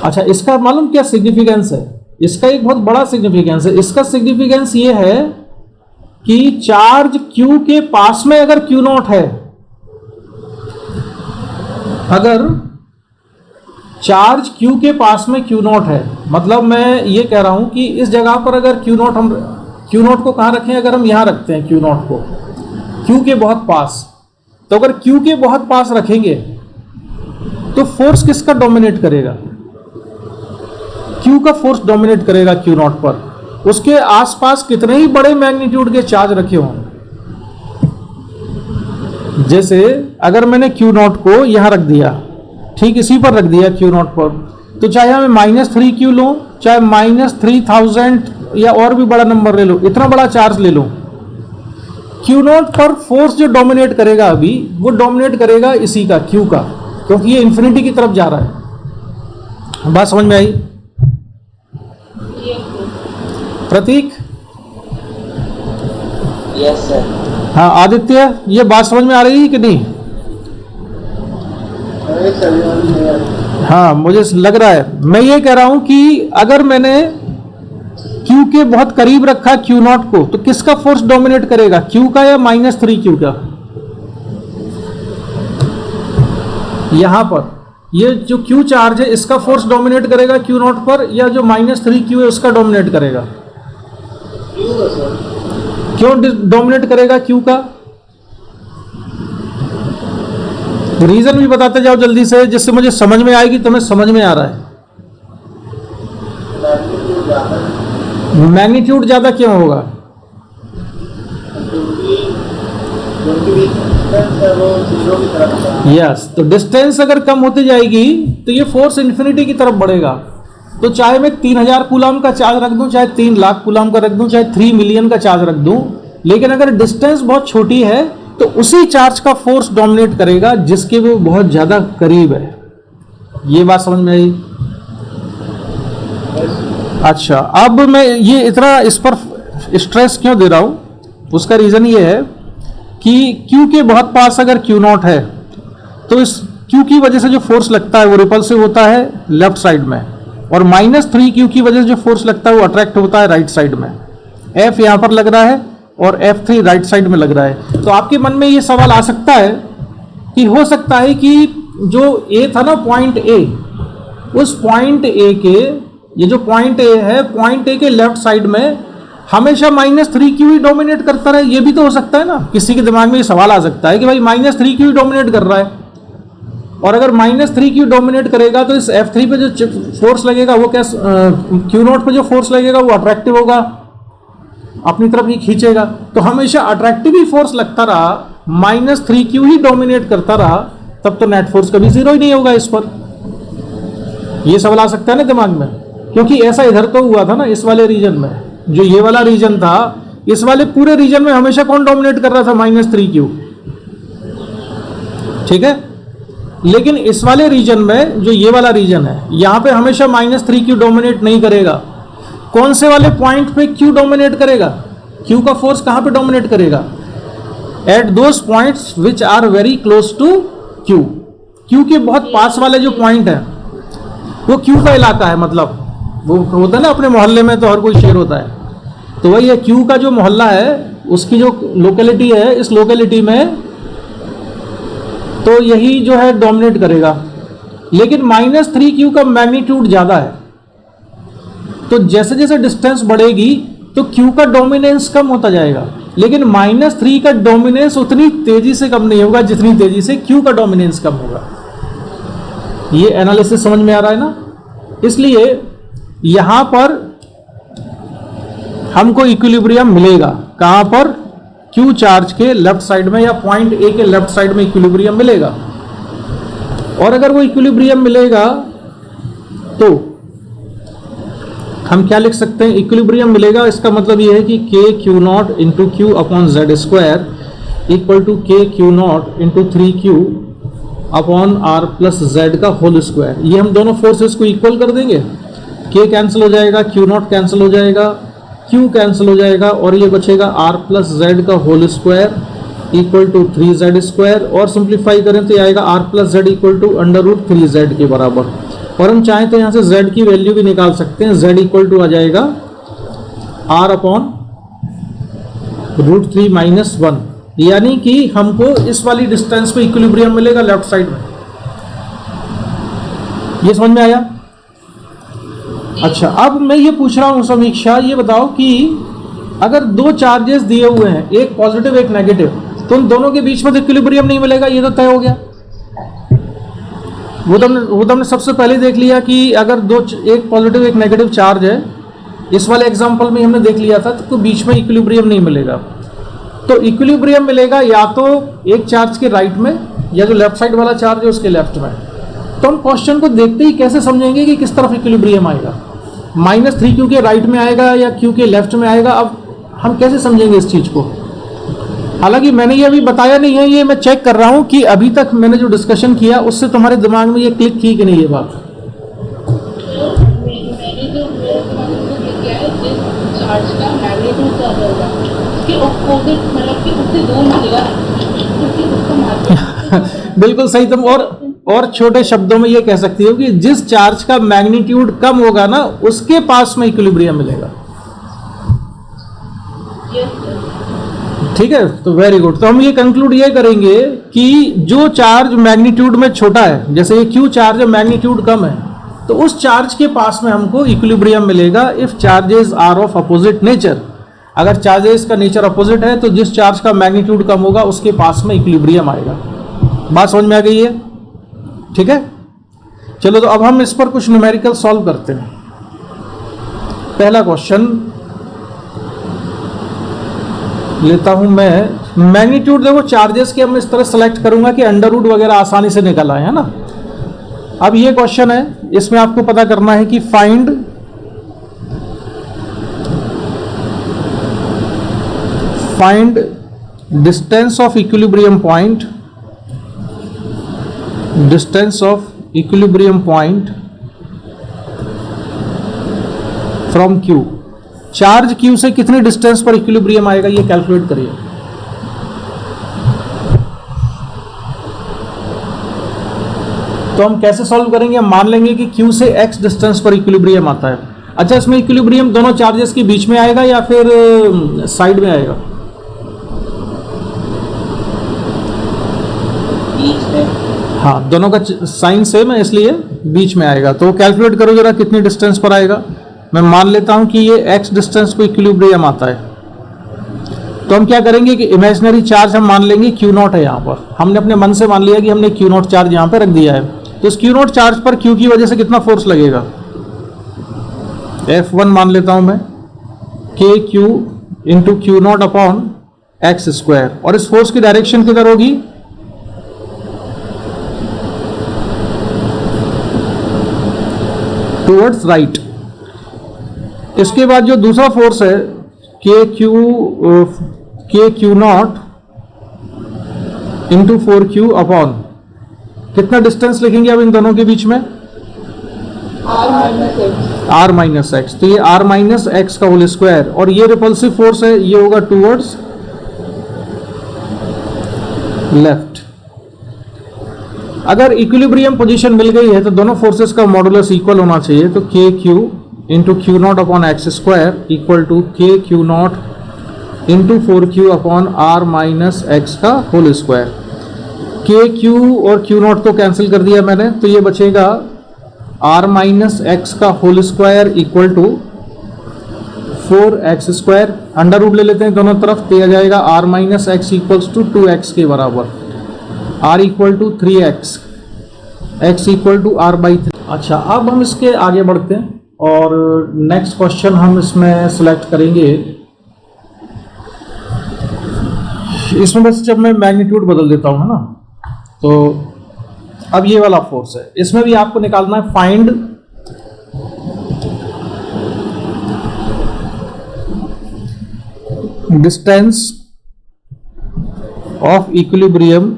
अच्छा, इसका मालूम क्या सिग्निफिकेंस है, इसका एक बहुत बड़ा सिग्निफिकेंस है। इसका सिग्निफिकेंस ये है कि चार्ज Q के पास में अगर Q0 है, अगर चार्ज Q के पास में Q0 है, मतलब मैं ये कह रहा हूं कि इस जगह पर अगर Q0, हम Q0 को कहां रखें, अगर हम यहां रखते हैं Q0 को Q के बहुत पास, तो अगर Q के बहुत पास रखेंगे तो फोर्स किसका डोमिनेट करेगा, Q का फोर्स डोमिनेट करेगा Q0 पर, उसके आसपास कितने ही बड़े मैग्नीट्यूड के चार्ज रखे हों। जैसे अगर मैंने Q0 को यहां रख दिया, ठीक इसी पर रख दिया Q0 पर, तो चाहे मैं -3Q लूं, चाहे -3000 या और भी बड़ा नंबर ले लो, इतना बड़ा चार्ज ले लो, Q0 पर फोर्स जो डोमिनेट करेगा अभी, वो डोमिनेट करेगा इसी का, Q का, क्योंकि ये इन्फिनिटी की तरफ जा रहा है। बात समझ में आई प्रतीक? Yes sir. हाँ आदित्य, ये बात समझ में आ रही है कि नहीं? हाँ मुझे लग रहा है। मैं ये कह रहा हूं कि अगर मैंने Q के बहुत करीब रखा Q0 को, तो किसका फोर्स डोमिनेट करेगा, Q का या -3Q का? यहां पर ये जो Q चार्ज है, इसका फोर्स डोमिनेट करेगा Q0 पर, या जो -3Q है उसका डोमिनेट करेगा? क्यों डोमिनेट करेगा Q का? रीजन भी बताते जाओ जल्दी से, जिससे मुझे समझ में आएगी, तुम्हें समझ में आ रहा है। मैग्नीट्यूड ज्यादा क्यों होगा? उनके बीच में डिस्टेंस है वो 0 की तरफ है। यस, तो डिस्टेंस अगर कम होती जाएगी तो ये फोर्स इन्फिनिटी की तरफ बढ़ेगा। तो चाहे मैं 3000 कूलम का चार्ज रख दूं, चाहे 3 लाख कूलम का रख दूं, चाहे 3 मिलियन का चार्ज रख दूं, लेकिन अगर डिस्टेंस बहुत छोटी है तो उसी चार्ज का फोर्स डोमिनेट करेगा जिसके वो बहुत ज्यादा करीब है। ये बात समझ में आई? अच्छा, अब मैं ये इतना इस पर स्ट्रेस क्यों दे रहा हूं, उसका रीजन ये है कि Q के बहुत पास अगर Q0 है तो इस Q की वजह से जो फोर्स लगता है वो रिपल्सिव होता है लेफ्ट साइड में, और -3Q की वजह से जो फोर्स लगता है वो अट्रैक्ट होता है राइट साइड में। F यहाँ पर लग रहा है और F3 राइट साइड में लग रहा है। तो आपके मन में ये सवाल आ सकता है कि हो सकता है कि जो A था ना, पॉइंट A, उस पॉइंट A के, ये जो पॉइंट A है, पॉइंट A के लेफ्ट साइड में हमेशा -3Q ही डोमिनेट करता रहे। ये भी तो हो सकता है ना, किसी के दिमाग में ये सवाल आ सकता है कि भाई -3Q ही डोमिनेट कर रहा है, और अगर -3Q डोमिनेट करेगा तो इस F3 पे जो फोर्स लगेगा वो क्या, Q0 पे जो फोर्स लगेगा वो अट्रैक्टिव होगा, अपनी तरफ ही खींचेगा। तो हमेशा अट्रैक्टिव ही फोर्स लगता रहा, -3Q ही डोमिनेट करता रहा, तब तो नेट फोर्स कभी 0 ही नहीं होगा इस पर। ये सवाल आ सकता है ना दिमाग में, क्योंकि ऐसा इधर तो हुआ था ना, इस वाले रीजन में, जो ये वाला रीजन था, इस वाले पूरे रीजन में हमेशा कौन डोमिनेट कर रहा था? -3Q। ठीक है, लेकिन इस वाले रीजन में, जो ये वाला रीजन है, यहां पे हमेशा -3Q डोमिनेट नहीं करेगा। कौन से वाले पॉइंट पे Q डोमिनेट करेगा? Q का फोर्स कहां पे डोमिनेट करेगा? At those points which are very close to Q। Q के बहुत पास वाले जो पॉइंट है वो Q का इलाका है, मतलब वो होता है ना अपने मोहल्ले में तो हर कोई शेर होता है, तो वही है Q का जो मोहल्ला है, उसकी जो लोकेलिटी है, इस लोकेलिटी में तो यही जो है डोमिनेट करेगा। लेकिन -3Q का मैग्नीट्यूड ज़्यादा है, तो जैसे जैसे डिस्टेंस बढ़ेगी तो Q का डोमिनेंस कम होता जाएगा, लेकिन -3 का डोमिनेंस उतनी तेजी से कम नहीं होगा जितनी तेजी से Q का डोमिनेंस कम होगा। ये एनालिसिस समझ में आ रहा है ना? इसलिए यहां पर हमको इक्विलिब्रियम मिलेगा, कहां पर? Q चार्ज के लेफ्ट साइड में, या पॉइंट A के लेफ्ट साइड में इक्विलिब्रियम मिलेगा। और अगर वो इक्विलिब्रियम मिलेगा तो हम क्या लिख सकते हैं? इक्विलिब्रियम मिलेगा, इसका मतलब ये है कि KQ0 into Q upon Z square equal to KQ0 into 3Q upon R plus Z का होल स्क्वायर। ये हम दोनों फोर्सेस को इक्वल कर देंगे, K कैंसिल हो जाएगा, Q0 कैंसिल हो जाएगा, Q कैंसिल हो जाएगा, और ये बचेगा R प्लस Z का whole square equal to 3Z square, और सिंप्लीफाई करें तो ये आएगा R plus Z equal to √3Z के बराबर। और हम चाहें तो यहाँ से Z की वैल्यू भी निकाल सकते हैं, Z इक्वल टू आ जाएगा R अपॉन √3 - 1, यानी कि हमको इस वाली डिस्टेंस पे इक्विलिब्रियम मिलेगा लेफ्ट साइड में। ये समझ में आया? अच्छा, अब मैं ये पूछ रहा हूं समीक्षा, ये बताओ कि अगर दो चार्जेस दिए हुए हैं, एक पॉजिटिव एक नेगेटिव, तो उन दोनों के बीच में तो इक्विलिब्रियम नहीं मिलेगा, ये तो तय हो गया। वो तो हमने सबसे पहले देख लिया कि अगर एक पॉजिटिव एक नेगेटिव चार्ज है, इस वाले एग्जांपल में हमने देख लिया था, तो बीच में इक्विलिब्रियम नहीं मिलेगा। तो इक्विलिब्रियम मिलेगा या तो एक चार्ज के राइट में, या जो लेफ्ट साइड वाला चार्ज है उसके लेफ्ट में। तो हम क्वेश्चन को देखते ही कैसे समझेंगे कि किस तरफ इक्विलिब्रियम आएगा? -3Q के राइट में आएगा या Q के लेफ्ट में आएगा? अब हम कैसे समझेंगे इस चीज को? हालांकि मैंने ये अभी बताया नहीं है, ये मैं चेक कर रहा हूं कि अभी तक मैंने जो डिस्कशन किया उससे तुम्हारे दिमाग में ये क्लिक की कि नहीं ये बात। मैंने जो किया है, जिस चार्ज का मैग्नीट्यूड ज्यादा होगा उसके ऑपोजिट, मतलब कि उससे दूर मिलेगा, बिल्कुल सही। तुम और छोटे शब्दों में ये कह सकती हो कि जिस चार्ज का मैग्नीट्यूड कम होगा ना, उसके पास में इक्विलिब्रियम मिलेगा। ठीक है, तो वेरी गुड। तो हम ये कंक्लूड ये करेंगे कि जो चार्ज मैग्नीट्यूड में छोटा है, जैसे ये Q चार्ज है, मैग्नीट्यूड कम है, तो उस चार्ज के पास में हमको इक्विलिब्रियम मिलेगा if charges are of opposite nature. अगर चार्जेस का नेचर अपोजिट है तो जिस चार्ज का मैग्नीट्यूड कम होगा उसके पास में इक्विलिब्रियम आएगा। बात समझ में आ गई है? ठीक है, चलो तो अब हम इस पर कुछ न्यूमेरिकल सॉल्व करते हैं। पहला क्वेश्चन, लेता हूं मैं मैग्नीट्यूड। देखो चार्जेस के हम इस तरह सेलेक्ट करूंगा कि अंडर रूट वगैरह आसानी से निकल आए, है ना। अब ये क्वेश्चन है, इसमें आपको पता करना है कि find distance of equilibrium point, distance of equilibrium point from Q। Charge Q से कितनी डिस्टेंस पर इक्विलिब्रियम आएगा, ये कैलकुलेट करिए। तो हम कैसे सॉल्व करेंगे, हम मान लेंगे कि Q से x डिस्टेंस पर इक्विलिब्रियम आता है। अच्छा, इसमें इक्विलिब्रियम दोनों चार्जेस के बीच में आएगा या फिर साइड में आएगा? बीच में। हाँ, दोनों का साइन सेम है इसलिए बीच में आएगा। तो कैलकुलेट करो जरा कितनी डिस्टेंस पर आएगा। मैं मान लेता हूं कि ये x डिस्टेंस पे इक्विलिब्रियम आता है। तो हम क्या करेंगे कि इमेजिनरी चार्ज हम मान लेंगे Q0 है। यहाँ पर हमने अपने मन से मान लिया कि हमने Q0 चार्ज यहाँ पे रख दिया है। तो इस Q0 चार्ज पर Q की वजह से कितना फोर्स लगेगा, F1 मान लेता हूं मैं, KQ into Q0 upon x square. और इस फोर्स की डायरेक्शन किधर होगी, टुवर्ड्स राइट। इसके बाद जो दूसरा फोर्स है KQ0 इंटू 4Q अपॉन, कितना डिस्टेंस लिखेंगे अब इन दोनों के बीच में, R माइनस एक्स। तो ये R माइनस एक्स का होल स्क्वायर, और ये रिपल्सिव फोर्स है, ये होगा टुवर्ड्स लेफ्ट। अगर इक्विलिब्रियम पोजीशन मिल गई है तो दोनों फोर्सेस का मॉडुलस इक्वल होना चाहिए। तो KQ into Q0 upon x square equal to KQ0 into 4Q upon R minus x का होल स्क्वायर। KQ और Q0 को कैंसिल कर दिया मैंने, तो ये बचेगा R माइनस एक्स का whole square equal to 4x square. Under root ले लेते हैं दोनों तरफ, तो आ जाएगा R minus x equals to 2x के बराबर, R equal to 3x, x equal to R/3। अच्छा, अब हम इसके आगे बढ़ते हैं और नेक्स्ट क्वेश्चन हम इसमें सिलेक्ट करेंगे। इसमें बस जब मैं मैग्नीट्यूड बदल देता हूँ ना, तो अब ये वाला फोर्स है, इसमें भी आपको निकालना है find distance of equilibrium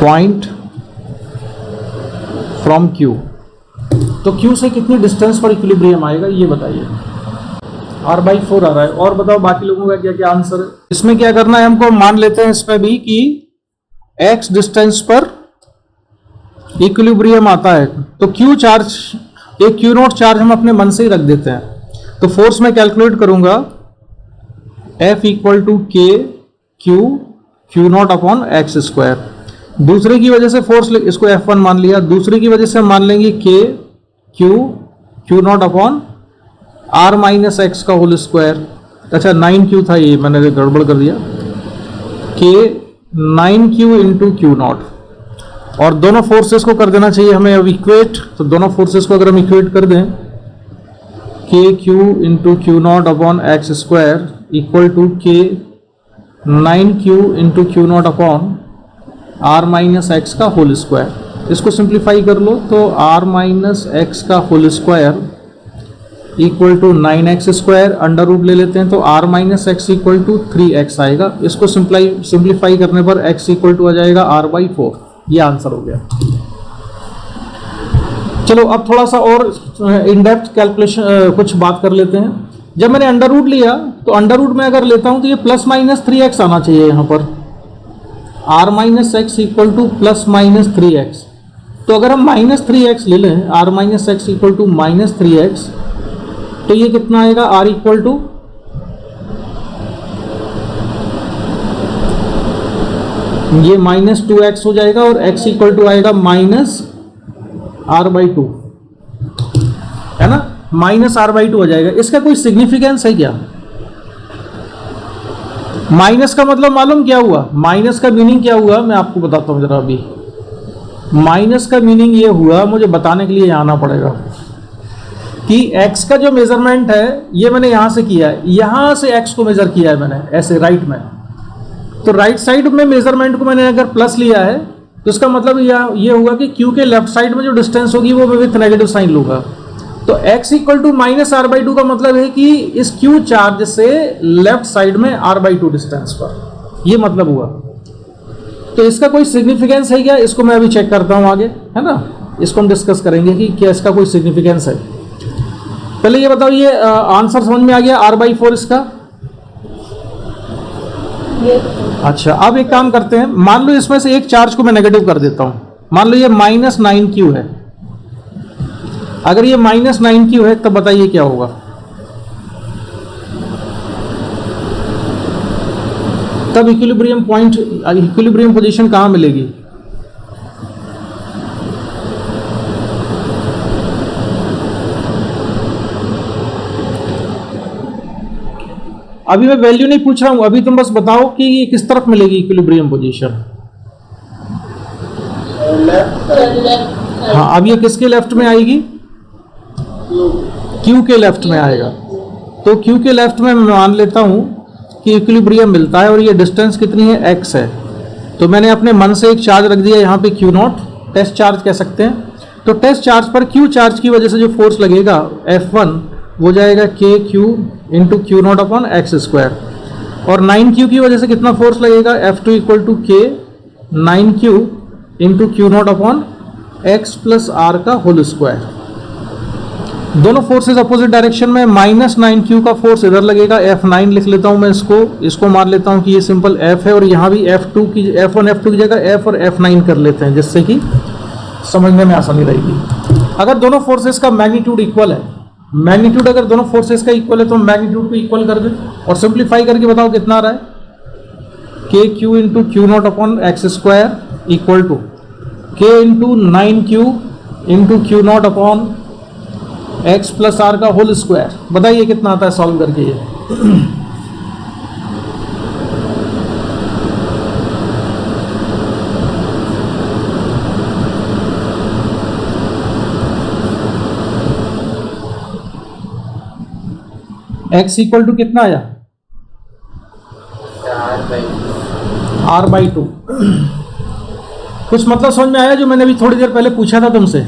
point from Q। तो Q से कितनी डिस्टेंस पर इक्विलिब्रियम आएगा ये बताइए। R/4 आ रहा है। और बताओ बाकी लोगों का क्या क्या आंसर है। इसमें क्या करना है हमको, मान लेते हैं इसमें भी कि x डिस्टेंस पर इक्विलिब्रियम आता है। तो Q चार्ज, एक Q0 चार्ज हम अपने मन से ही रख देते हैं। तो फोर्स में कैलकुलेट करूंगा F equal to Q0 upon x square. दूसरे की वजह से फोर्स, इसको F1 मान लिया, दूसरे की वजह से हम मान लेंगे Q0 upon R minus x का होल स्क्वायर। अच्छा, 9Q था ये, मैंने गड़बड़ कर दिया, 9Q इंटू Q0। और दोनों फोर्सेस को कर देना चाहिए हमें अब इक्वेट। तो दोनों फोर्सेस को अगर हम इक्वेट कर दें, KQ into Q0 upon x square equal to 9Q into Q0 upon R minus x का होल स्क्वायर। इसको सिंप्लीफाई कर लो तो R माइनस एक्स का whole square equal to 9x square. Under root ले लेते हैं तो R minus x equal to 3x आएगा। इसको सिंप्लीफाई करने पर x इक्वल टू आ जाएगा R/4। ये आंसर हो गया। चलो अब थोड़ा सा और इन डेप्थ कैलकुलेशन कुछ बात कर लेते हैं। जब मैंने अंडर रूट लिया तो अंडर रूट में अगर लेता हूं तो ये प्लस माइनस 3x आना चाहिए यहाँ पर, R minus x equal to plus minus 3x। तो अगर हम माइनस 3x ले लें, R minus x equal to minus 3x, तो ये कितना आएगा, R इक्वल टू ये माइनस 2x हो जाएगा और x इक्वल टू आएगा माइनस R/2, है ना, माइनस R/2 हो जाएगा। इसका कोई सिग्निफिकेंस है क्या? माइनस का मतलब मालूम क्या हुआ? माइनस का मीनिंग क्या हुआ मैं आपको बताता हूं जरा। अभी माइनस का मीनिंग ये हुआ, मुझे बताने के लिए आना पड़ेगा, कि कि x का जो मेजरमेंट है ये मैंने यहां से किया है, यहां से x को मेजर किया है मैंने ऐसे राइट में, तो राइट साइड में मेजरमेंट को मैंने अगर प्लस लिया है तो इसका मतलब ये होगा कि q के लेफ्ट साइड में जो डिस्टेंस होगी वो मैं विथ नेगेटिव साइन लूंगा। तो x equal to minus R by two का मतलब है कि इस q चार्ज से लेफ्ट साइड में r बाई टू डिस्टेंस पर, ये मतलब हुआ। तो इसका कोई सिग्निफिकेंस है क्या, इसको मैं अभी चेक करता हूं आगे, है ना, इसको हम डिस्कस करेंगे कि क्या इसका कोई सिग्निफिकेंस है। पहले ये बताओ, ये आंसर समझ में आ गया r/4 इसका? अच्छा, अब एक काम करते हैं, मान लो इसमें से एक चार्ज को मैं नेगेटिव कर देता हूं, मान लो ये -9q है। अगर ये -9q है तब बताइए क्या होगा? तब इक्विलिब्रियम पॉइंट, इक्विलिब्रियम पोजीशन कहां मिलेगी? अभी मैं वैल्यू नहीं पूछ रहा हूं, अभी तुम बस बताओ कि ये किस तरफ मिलेगी इक्विलिब्रियम पोजीशन। हाँ, अब ये किसके लेफ्ट में आएगी? Q के लेफ्ट में आएगा। तो Q के लेफ्ट में मैं मान लेता हूं कि इक्विलिब्रियम मिलता है और ये डिस्टेंस कितनी है, x है। तो मैंने अपने मन से एक चार्ज रख दिया यहाँ पे Q0, टेस्ट चार्ज कह सकते हैं। तो टेस्ट चार्ज पर Q चार्ज की वजह से जो फोर्स लगेगा F1 वो जाएगा KQ into Q0 upon x square, और 9Q की वजह से कितना फोर्स लगेगा, F2 equal to K 9Q into Q0 upon x plus R का होल स्क्वायर। दोनों फोर्सेस अपोजिट डायरेक्शन में, -9Q का फोर्स इधर लगेगा, F9 लिख लेता हूं मैं इसको मान लेता हूं कि ये सिंपल F है, और यहाँ भी F1 F2 की जगह F और F9 कर लेते हैं, जिससे कि समझने में आसानी रहेगी। अगर दोनों फोर्सेस का मैग्नीट्यूड इक्वल है, मैग्नीट्यूड अगर दोनों फोर्सेस का इक्वल है तो मैग्नीट्यूड को इक्वल कर दें और सिंप्लीफाई करके बताओ कितना आ रहा है, KQ into Q0 upon x square equal to K into 9Q into Q0 upon x plus R का होल स्क्वायर। बताइए कितना आता है सॉल्व करके ये? x इक्वल टू कितना आया? r/2। कुछ मतलब समझ में आया जो मैंने अभी थोड़ी देर पहले पूछा था तुमसे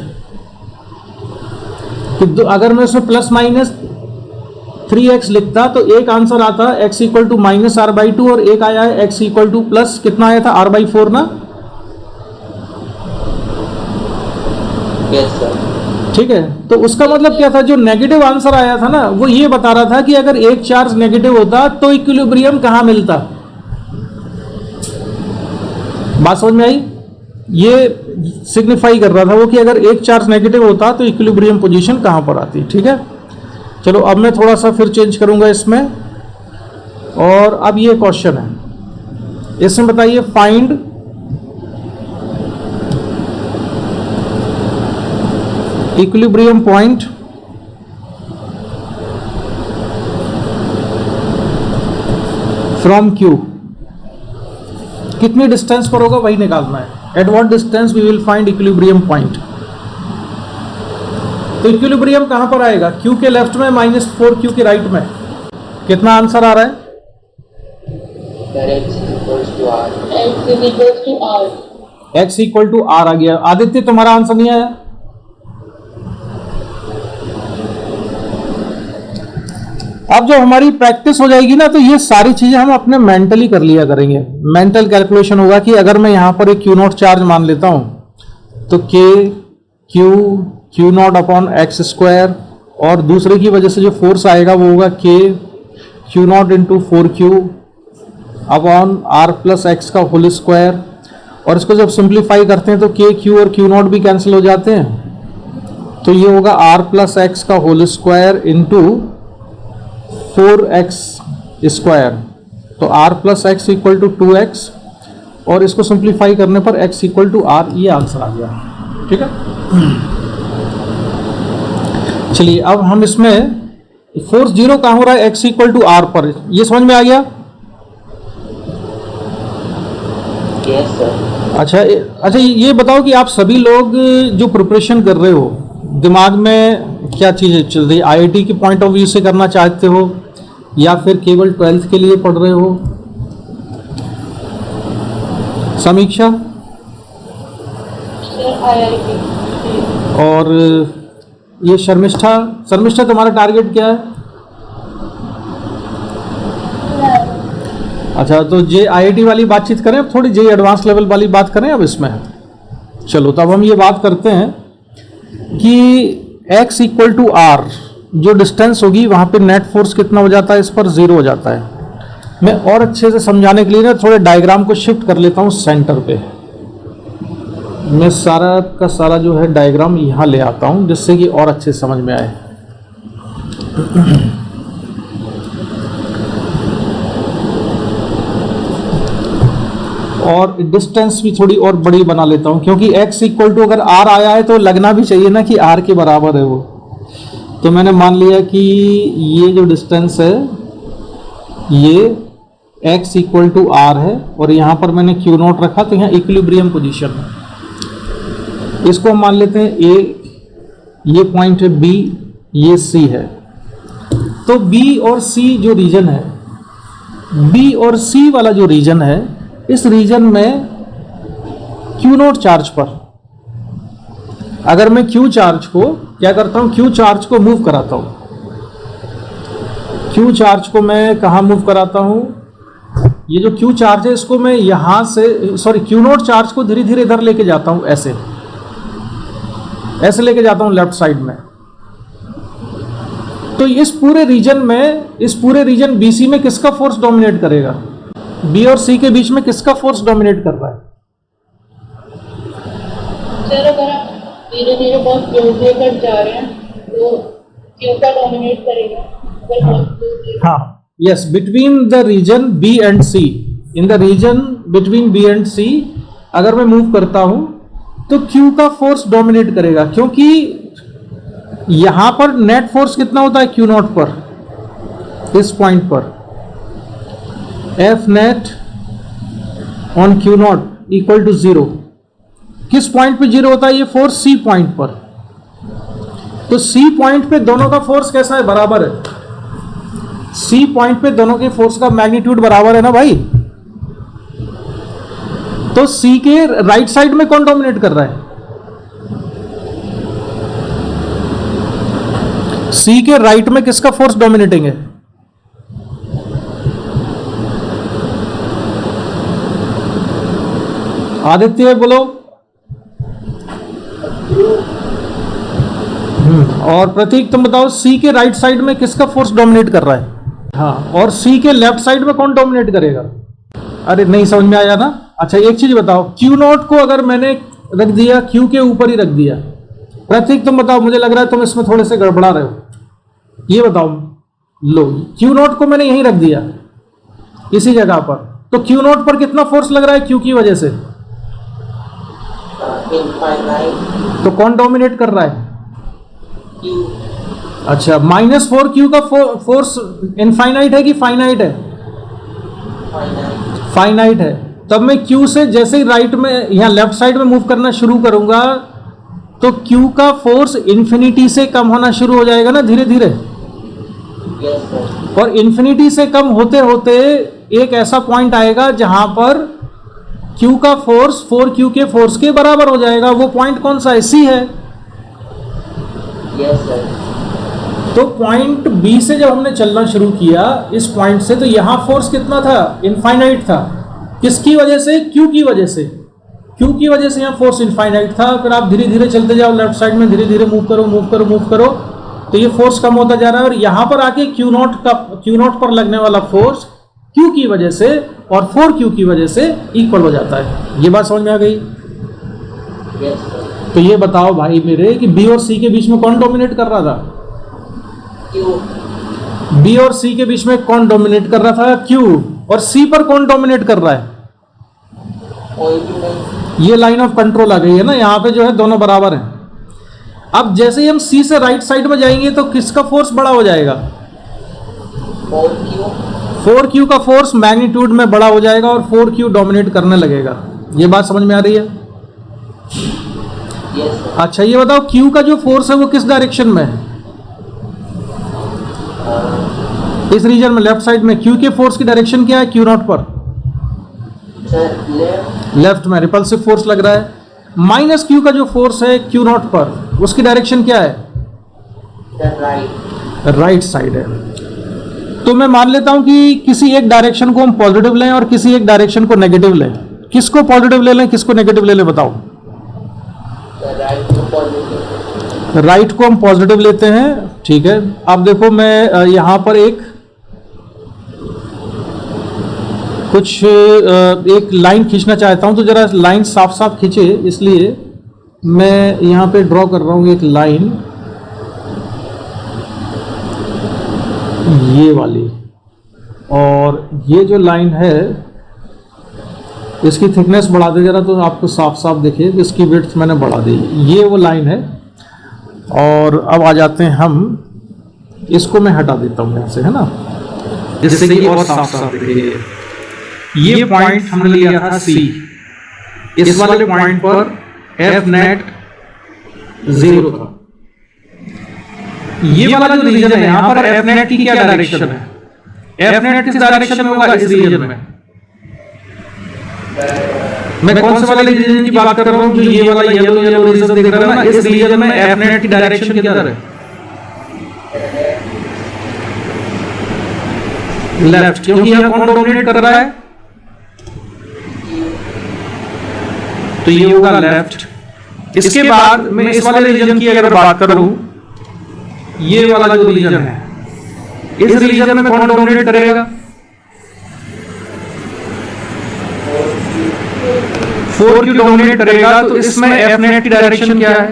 कि अगर मैं उसमें प्लस माइनस 3x लिखता तो एक आंसर आता x इक्वल टू -r/2 और एक आया है x इक्वल टू प्लस कितना आया था, r/4 ना? Yes sir. ठीक है, तो उसका मतलब क्या था, जो नेगेटिव आंसर आया था ना वो ये बता रहा था कि अगर एक चार्ज नेगेटिव होता तो इक्विलिब्रियम कहां मिलता। बात समझ में आई? ये सिग्निफाई कर रहा था वो कि अगर एक चार्ज नेगेटिव होता तो इक्विलिब्रियम पोजीशन कहां पर आती। ठीक है, चलो अब मैं थोड़ा सा फिर चेंज करूंगा इसमें, और अब ये क्वेश्चन है, इसमें बताइए find equilibrium point from Q। कितनी डिस्टेंस पर होगा वही निकालना है, at what distance we will find equilibrium point. तो इक्विलिब्रियम कहां पर आएगा, Q के लेफ्ट में, -4Q के राइट में। कितना आंसर आ रहा है? x इक्वल टू r आ गया। आदित्य तुम्हारा आंसर नहीं आया? अब जब हमारी प्रैक्टिस हो जाएगी ना तो ये सारी चीजें हम अपने मेंटली कर लिया करेंगे। मेंटल कैलकुलेशन होगा कि अगर मैं यहां पर एक Q0 चार्ज मान लेता हूं तो Q0 अपॉन एक्स स्क्वायर, और दूसरे की वजह से जो फोर्स आएगा वो होगा Q0 into 4Q upon are plus x का होल स्क्वायर, और इसको जब सिंप्लीफाई करते हैं तो Q और Q0 भी कैंसिल हो जाते हैं, तो ये होगा आर प्लस एक्स का whole square into 4x square. तो r plus x equal to 2x, और इसको सिंप्लीफाई करने पर x इक्वल टू r, ये आंसर आ गया। ठीक है, चलिए अब हम इसमें फोर्स जीरो कहां हो रहा है, x इक्वल टू r पर, ये समझ में आ गया? Yes sir. अच्छा ये बताओ कि आप सभी लोग जो प्रिपरेशन कर रहे हो दिमाग में क्या चीज़ें चल रही है? आईआईटी के पॉइंट ऑफ व्यू से करना चाहते हो या फिर केवल 12th के लिए पढ़ रहे हो? समीक्षा और ये शर्मिष्ठा तुम्हारा टारगेट क्या है? अच्छा, तो जे आईआईटी वाली बातचीत करें, अब थोड़ी जे एडवांस लेवल वाली बात करें अब इसमें। चलो, तब हम ये बात करते हैं कि x इक्वल टू आर जो डिस्टेंस होगी वहाँ पे नेट फोर्स कितना हो जाता है, इस पर 0 हो जाता है। मैं और अच्छे से समझाने के लिए ना थोड़े डायग्राम को शिफ्ट कर लेता हूँ सेंटर पे। मैं सारा का सारा जो है डायग्राम यहाँ ले आता हूँ जिससे कि और अच्छे से समझ में आए। और डिस्टेंस भी थोड़ी और बड़ी बना लेता हूँ क्योंकि x इक्वल टू अगर r आया है तो लगना भी चाहिए ना कि r के बराबर है वो। तो मैंने मान लिया कि ये जो डिस्टेंस है ये x इक्वल टू r है और यहाँ पर मैंने q नोट रखा, तो यहाँ इक्विलिब्रियम पोजीशन है। इसको हम मान लेते हैं a, ये पॉइंट है b, ये c है। तो b और c जो रीजन है, b और c वाला जो रीजन है, इस रीजन में Q नोट चार्ज पर अगर मैं Q चार्ज को क्या करता हूं, Q चार्ज को मूव कराता हूं। Q चार्ज को मैं कहां मूव कराता हूं? ये जो Q चार्ज है इसको मैं यहां से Q नोट चार्ज को धीरे धीरे इधर लेके जाता हूं, ऐसे लेके जाता हूं लेफ्ट साइड में। तो इस पूरे रीजन BC में किसका फोर्स डोमिनेट करेगा? B और C के बीच में किसका फोर्स डोमिनेट कर रहा है? सर, अगर आप धीरे धीरे बहुत क्लोज लेकर जा रहे हैं तो Q का डोमिनेट करेगा। हाँ, yes, between the region B and C, in the region between B and C अगर मैं मूव करता हूं तो Q का फोर्स डोमिनेट करेगा, क्योंकि यहां पर नेट फोर्स कितना होता है Q नॉट पर, इस पॉइंट पर F net on Q not equal to 0। किस पॉइंट पे 0 होता है ये फोर्स? C पॉइंट पर। तो C पॉइंट पे दोनों का फोर्स कैसा है? बराबर है। C पॉइंट पे दोनों के फोर्स का मैग्नीट्यूड बराबर है ना भाई। तो C के राइट साइड में कौन डोमिनेट कर रहा है? C के राइट में किसका फोर्स डोमिनेटिंग है? आदित्य बोलो। और प्रतीक तुम बताओ, C के राइट साइड में किसका फोर्स डोमिनेट कर रहा है? हाँ, और C के लेफ्ट साइड में कौन डोमिनेट करेगा? अरे नहीं समझ में आया ना। अच्छा, एक चीज बताओ, Q नॉट को अगर मैंने रख दिया Q के ऊपर ही रख दिया, प्रतीक तुम बताओ, मुझे लग रहा है तुम इसमें थोड़े से गड़बड़ा रहे हो, ये बताओ। लो, Q नॉट को मैंने यहीं रख दिया इसी जगह पर, तो Q नॉट पर कितना फोर्स लग रहा है Q की वजह से? तो कौन डोमिनेट कर रहा है? अच्छा, -4Q का फोर्स इनफाइनाइट है कि फाइनाइट है? फाइनाइट है। तब मैं Q से जैसे ही राइट में यहाँ लेफ्ट साइड में मूव करना शुरू करूंगा तो Q का फोर्स इन्फिनिटी से कम होना शुरू हो जाएगा ना धीरे धीरे। और इन्फिनिटी से कम होते होते एक ऐसा पॉइंट आएगा जहां पर Q का फोर्स 4Q के फोर्स के बराबर हो जाएगा। वो पॉइंट कौन सा है? C है। Yes sir. तो पॉइंट B से जब हमने चलना शुरू किया इस पॉइंट से, तो यहां फोर्स कितना था? इनफाइनाइट था। किसकी वजह से? Q की वजह से। Q की वजह से यहाँ फोर्स इनफाइनाइट था। फिर आप धीरे धीरे चलते जाओ लेफ्ट साइड में, धीरे धीरे मूव करो, तो ये फोर्स कम होता जा रहा है और यहाँ पर आके Q नॉट पर लगने वाला फोर्स Q की वजह से और 4Q की वजह से इक्वल हो जाता है। ये बात समझ में आ गई? Yes sir. तो ये बताओ भाई मेरे कि B और C के बीच में कौन डोमिनेट कर रहा था? Q। B और C के बीच में कौन डोमिनेट कर रहा था? Q। और C पर कौन डोमिनेट कर रहा है? कोई भी नहीं। ये लाइन ऑफ कंट्रोल आ गई है ना, यहाँ पे जो है दोनों बराबर हैं। अब जैसे ही हम C से राइट साइड में जाएंगे तो किसका फोर्स बड़ा हो जाएगा? 4Q। 4Q का फोर्स मैग्नीट्यूड में बड़ा हो जाएगा और 4Q डोमिनेट करने लगेगा। ये बात समझ में आ रही है? Yes, sir. अच्छा ये बताओ Q का जो फोर्स है वो किस डायरेक्शन में है? इस रीजन में लेफ्ट साइड में Q के फोर्स की डायरेक्शन क्या है Q नॉट पर? Sir, left, लेफ्ट में रिपल्सिव फोर्स लग रहा है। माइनस Q का जो फोर्स है Q नॉट पर, उसकी डायरेक्शन क्या है? the right. राइट साइड है। तो मैं मान लेता हूं कि किसी एक डायरेक्शन को हम पॉजिटिव लें और किसी एक डायरेक्शन को नेगेटिव लें। किसको पॉजिटिव ले लें, किसको नेगेटिव ले लें, बताओ? The right to positive. Right को हम पॉजिटिव लेते हैं, ठीक है। अब देखो मैं यहां पर एक लाइन खींचना चाहता हूं, तो जरा लाइन साफ साफ खींचे, इसलिए मैं यहां पे ड्रॉ कर रहा हूं एक लाइन, ये वाली। और ये जो लाइन है इसकी थिकनेस बढ़ा दे जरा, तो आपको साफ साफ देखिए कि इसकी विड्थ मैंने बढ़ा दी। ये वो लाइन है। और अब आ जाते हैं हम, इसको मैं हटा देता हूं यहां से, है ना, जिससे कि और साफ साफ दिखे। ये पॉइंट हमने लिया था C, इस वाले पॉइंट पर F नेट 0 था। ये वाला जो रीजन है यहाँ पर F नेट की क्या डायरेक्शन है? F नेट किस डायरेक्शन में होगा? इस रीजन में। मैं कौन से वाले रीजन की बात कर रहा हूँ? जो ये वाला येलो येलो रीजन दिख रहा है ना, इस रीजन में F नेट की डायरेक्शन किधर है? लेफ्ट, क्योंकि यह कौन डोमिनेट कर रहा है? तो ये होगा लेफ्ट। इसके बाद मैं इस वाले रीजन की अगर बात करूं, ये वाला जो रीजन है, इस रीजन में कौन डोमिनेट करेगा? 4Q डोमिनेट करेगा। तो इसमें F नेट की डायरेक्शन क्या है?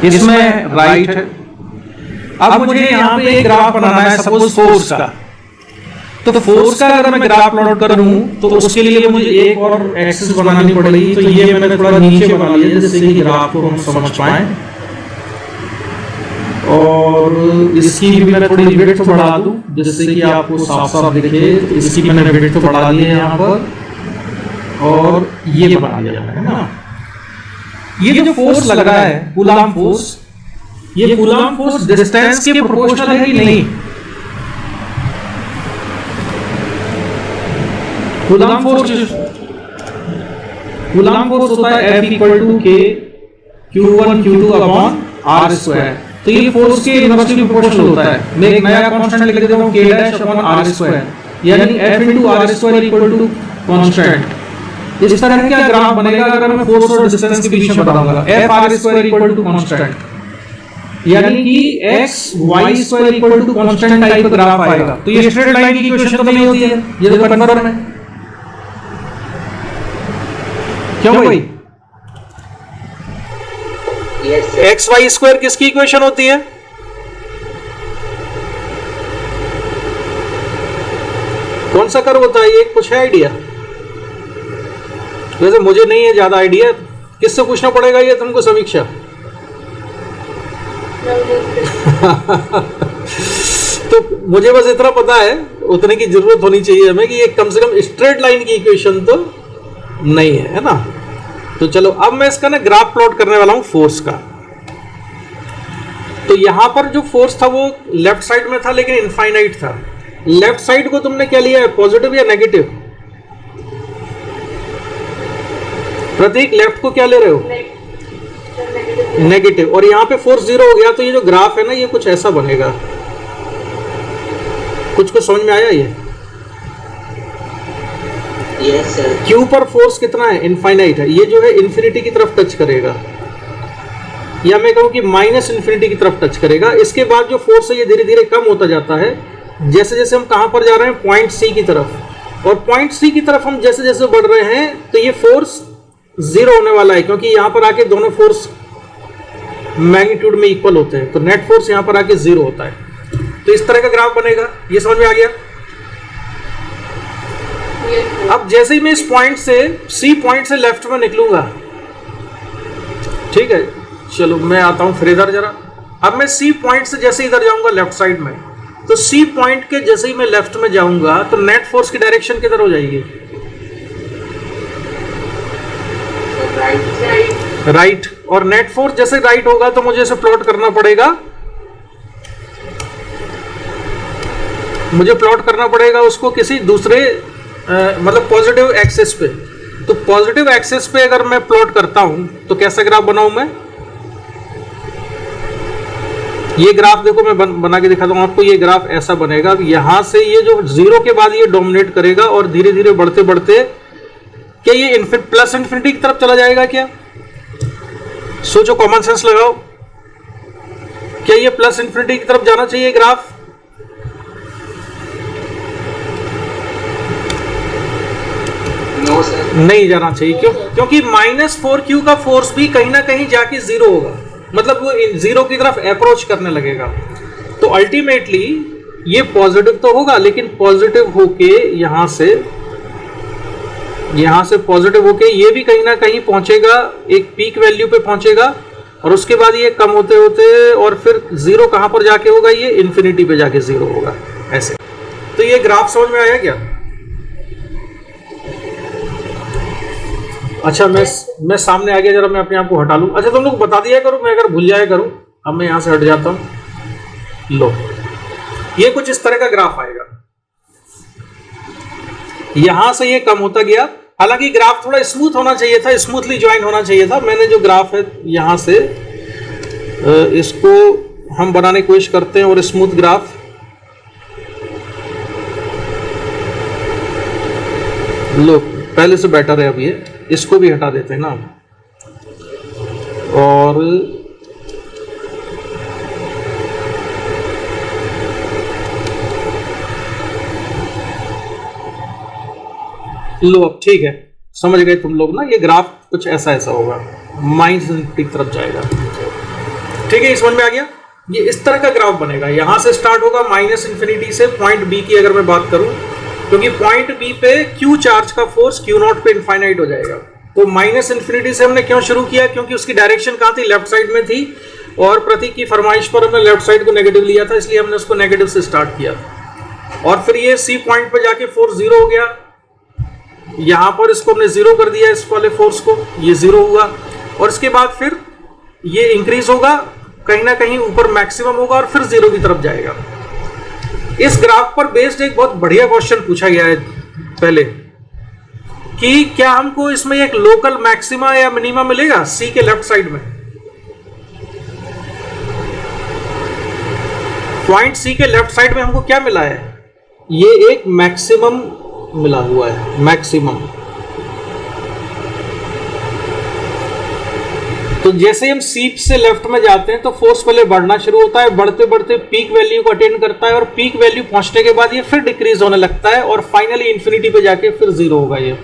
इसमें राइट है। अब मुझे यहाँ पे एक ग्राफ बनाना है, सपोज फोर्स का। तो फोर्स का अगर मैं ग्राफ प्लॉट करूं तो उसके लिए मुझे एक और एक्सिस बनानी पड़ेगी। तो ये मैंने थोड़ा नीचे बना लिया जिससे कि ग्राफ को हम समझ पाए। और इसकी भी मैं थोड़ी विड्थ बढ़ा दूं जिससे कि आपको साफ साफ दिखे। इसकी मैंने विड्थ बढ़ा दी है यहाँ पर, और ये बना लिया है ना। ये जो फोर्स लग रहा है कूलाम्ब फोर्स, ये कूलाम्ब फोर्स डिस्टेंस के प्रोपोर्शनल है कि नहीं? कूलाम्ब फोर्स होता है F equal to K Q1 Q2 upon R square. तो ये फोर्स के इनवर्सली प्रोपोर्शनल होता है। मैं एक नया कांस्टेंट लिख देता हूं K dash upon R square, यानी F into R square equal to constant. इस तरह का ग्राफ बनेगा अगर मैं फोर्स और डिस्टेंस के बीच में बताऊंगा। F R square equal to constant, यानी कि x y square equal to constant type का ग्राफ आएगा। तो ये स्ट्रेट लाइन की इक्वेशन तो नहीं होती है, ये तो कन्फर्म है। क्यों भाई? एक्स वाई स्क्वायर किसकी इक्वेशन होती है? कौन सा कर्व होता है ये? कुछ है आइडिया? वैसे मुझे नहीं है ज्यादा आइडिया, किससे पूछना पड़ेगा ये तुमको? समीक्षा। तो मुझे बस इतना पता है, उतने की जरूरत होनी चाहिए हमें कि ये कम से कम स्ट्रेट लाइन की इक्वेशन तो नहीं है ना। तो चलो अब मैं इसका ना ग्राफ प्लॉट करने वाला हूं फोर्स का। तो यहां पर जो फोर्स था वो लेफ्ट साइड में था लेकिन इनफाइनाइट था। लेफ्ट साइड को तुमने क्या लिया है, पॉजिटिव या नेगेटिव? प्रतीक लेफ्ट को क्या ले रहे हो? नेगेटिव। और यहाँ पे फोर्स 0 हो गया तो ये जो ग्राफ है ना ये कुछ ऐसा बनेगा। कुछ समझ में आया ये? Yes sir. क्यू पर फोर्स कितना है? इनफाइनाइट है। ये जो है इन्फिनिटी की तरफ टच करेगा, या मैं कहूँ कि माइनस इन्फिनिटी की तरफ टच करेगा। इसके बाद जो फोर्स है ये धीरे धीरे कम होता जाता है जैसे जैसे हम कहाँ पर जा रहे हैं, पॉइंट सी की तरफ। और पॉइंट सी की तरफ हम जैसे जैसे बढ़ रहे हैं तो ये फोर्स 0 होने वाला है, क्योंकि यहाँ पर आके दोनों फोर्स मैग्नीट्यूड में इक्वल होते हैं। तो नेट फोर्स यहाँ पर आके 0 होता है। तो इस तरह का ग्राफ बनेगा। ये समझ में आ गया? अब जैसे ही मैं इस पॉइंट से, सी पॉइंट से लेफ्ट में निकलूंगा, ठीक है, चलो मैं आता हूं फिर इधर जरा। अब मैं सी पॉइंट से जैसे इधर जाऊंगा लेफ्ट साइड में, तो सी पॉइंट के जैसे ही मैं लेफ्ट में जाऊंगा तो नेट फोर्स की डायरेक्शन किधर हो जाएगी? राइट राइट, और नेट फोर्स जैसे राइट होगा तो मुझे इसे प्लॉट करना पड़ेगा, मुझे प्लॉट करना पड़ेगा उसको किसी दूसरे मतलब पॉजिटिव एक्सिस पे। तो पॉजिटिव एक्सिस पे अगर मैं प्लॉट करता हूं तो कैसा ग्राफ बनाऊं मैं? ये ग्राफ देखो मैं बना के दिखाता हूं आपको। ये ग्राफ ऐसा बनेगा, यहां से ये जो जीरो के बाद ये डोमिनेट करेगा और धीरे धीरे बढ़ते बढ़ते क्या ये प्लस इंफिनिटी की तरफ चला जाएगा क्या? सोचो, कॉमन सेंस लगाओ, क्या ये प्लस इंफिनिटी की तरफ जाना चाहिए ग्राफ? नो सर, नहीं जाना चाहिए। क्यों? क्योंकि -4q का फोर्स भी कहीं ना कहीं जाके जीरो होगा, मतलब वो जीरो की तरफ अप्रोच करने लगेगा। तो अल्टीमेटली ये पॉजिटिव तो होगा, लेकिन पॉजिटिव होके यहां से पॉजिटिव होके ये भी कहीं ना कहीं पहुंचेगा, एक पीक वैल्यू पे पहुंचेगा, और उसके बाद ये कम होते होते और फिर जीरो कहां पर जाके होगा? ये इन्फिनिटी पे जाके जीरो होगा, ऐसे। तो ये ग्राफ समझ में आया क्या? अच्छा, मैं सामने आ गया, जरा मैं अपने आप को हटा लूं। अच्छा, तुम लोग बता दिया करो, मैं अगर भूल जाया करूं। अब मैं यहां से हट जाता हूं। लो, ये कुछ इस तरह का ग्राफ आएगा, यहां से ये कम होता गया। हालांकि ग्राफ थोड़ा स्मूथ होना चाहिए था, स्मूथली ज्वाइन होना चाहिए था। मैंने जो ग्राफ है यहां से इसको हम बनाने की कोशिश करते हैं, और स्मूथ ग्राफ लो पहले से बेटर है। अब ये इसको भी हटा देते हैं ना, और लो अब ठीक है, समझ गए तुम लोग ना। ये ग्राफ कुछ ऐसा ऐसा होगा, माइनस की तरफ जाएगा। ठीक है, समझ में आ गया? ये इस तरह का ग्राफ बनेगा, यहां से स्टार्ट होगा माइनस इंफिनिटी से। पॉइंट बी की अगर मैं बात करूं, क्योंकि पॉइंट बी पे क्यू चार्ज का फोर्स क्यू नॉट पे इनफाइनाइट हो जाएगा। तो माइनस इंफिनिटी से हमने क्यों शुरू किया? क्योंकि उसकी डायरेक्शन कहां थी? लेफ्ट साइड में थी, और प्रतीक की फरमाइश पर हमने लेफ्ट साइड को नेगेटिव लिया था, इसलिए हमने उसको नेगेटिव से स्टार्ट किया। और फिर ये सी पॉइंट पर जाके फोर्स जीरो हो गया, यहां पर इसको हमने जीरो कर दिया, इस वाले फोर्स को, ये जीरो हुआ। और इसके बाद फिर ये इंक्रीज होगा, कहीं ना कहीं ऊपर मैक्सिमम होगा, और फिर जीरो की तरफ जाएगा। इस ग्राफ पर बेस्ड एक बहुत बढ़िया क्वेश्चन पूछा गया है पहले, कि क्या हमको इसमें एक लोकल मैक्सिमा या मिनिमा मिलेगा सी के लेफ्ट साइड में? पॉइंट सी के लेफ्ट साइड में हमको क्या मिला है? ये एक मैक्सिमम मिला हुआ है, मैक्सिमम। तो जैसे हम सी से लेफ्ट में जाते हैं तो फोर्स पहले बढ़ना शुरू होता है, बढ़ते बढ़ते पीक वैल्यू को अटेन करता है, और पीक वैल्यू पहुंचने के बाद ये फिर डिक्रीज होने लगता है, और फाइनली इंफिनिटी पे जाके फिर जीरो होगा ये।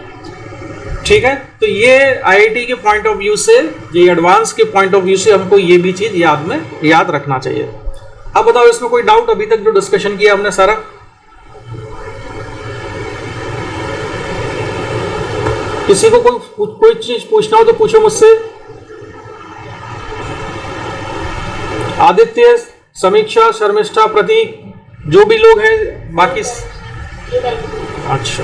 ठीक है, तो ये आईआईटी के पॉइंट ऑफ व्यू से, ये एडवांस के पॉइंट ऑफ व्यू से हमको ये भी चीज याद रखना चाहिए। अब बताओ, इसमें कोई डाउट? अभी तक जो डिस्कशन किया हमने सारा, किसी को कोई चीज पूछना हो तो पूछो मुझसे। आदित्य, समीक्षा, शर्मिष्ठा, प्रतीक, जो भी लोग हैं बाकी। अच्छा,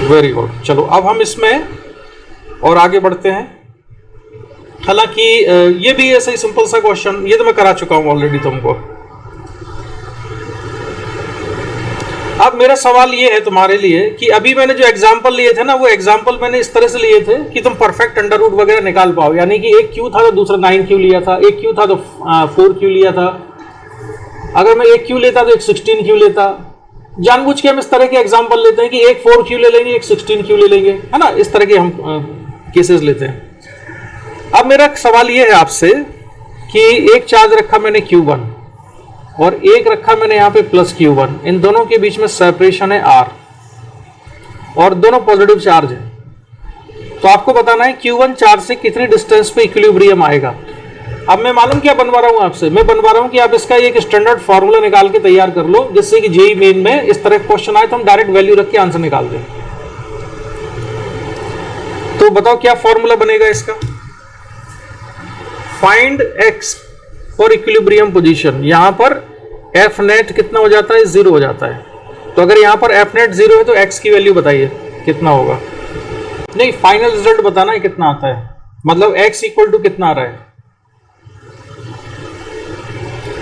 वेरी गुड। चलो अब हम इसमें और आगे बढ़ते हैं। हालांकि ये भी ऐसा ही सिंपल सा क्वेश्चन, ये तो मैं करा चुका हूं ऑलरेडी तुमको। अब मेरा सवाल ये है तुम्हारे लिए कि अभी मैंने जो एग्जाम्पल लिए थे ना, वो एग्जाम्पल मैंने इस तरह से लिए थे कि तुम परफेक्ट अंडर रूट वगैरह निकाल पाओ। यानी कि एक क्यू था तो दूसरा 9q लिया था, एक क्यू था तो 4q लिया था। अगर मैं एक क्यू लेता तो एक 16q लेता। जानबूझ के हम इस तरह के एग्जाम्पल लेते हैं कि एक 4q ले लेंगे, एक 16q ले लेंगे, है ना, इस तरह के हम केसेस लेते हैं। अब मेरा सवाल ये है आपसे कि एक चार्ज रखा मैंने Q1 और एक रखा मैंने यहाँ पे प्लस Q1, इन दोनों के बीच में सेपरेशन है R, और दोनों पॉजिटिव चार्ज है। तो आपको बताना है Q1 चार्ज से कितनी डिस्टेंस पे इक्विलिब्रियम आएगा। अब मैं मालूम क्या बनवा रहा हूं आपसे, मैं बनवा रहा हूं कि आप इसका एक स्टैंडर्ड फॉर्मूला निकाल के तैयार कर लो, जिससे कि जेईई मेन में इस तरह क्वेश्चन आए तो हम डायरेक्ट वैल्यू रख के आंसर निकाल दें। तो बताओ क्या फॉर्मूला बनेगा इसका? Find x for equilibrium position. यहां पर एफ नेट कितना हो जाता है? 0 हो जाता है। तो अगर यहां पर एफ नेट 0 है तो x की वैल्यू बताइए कितना होगा। नहीं, फाइनल रिजल्ट बताना है कितना आता है। मतलब x इक्वल टू कितना आ रहा है?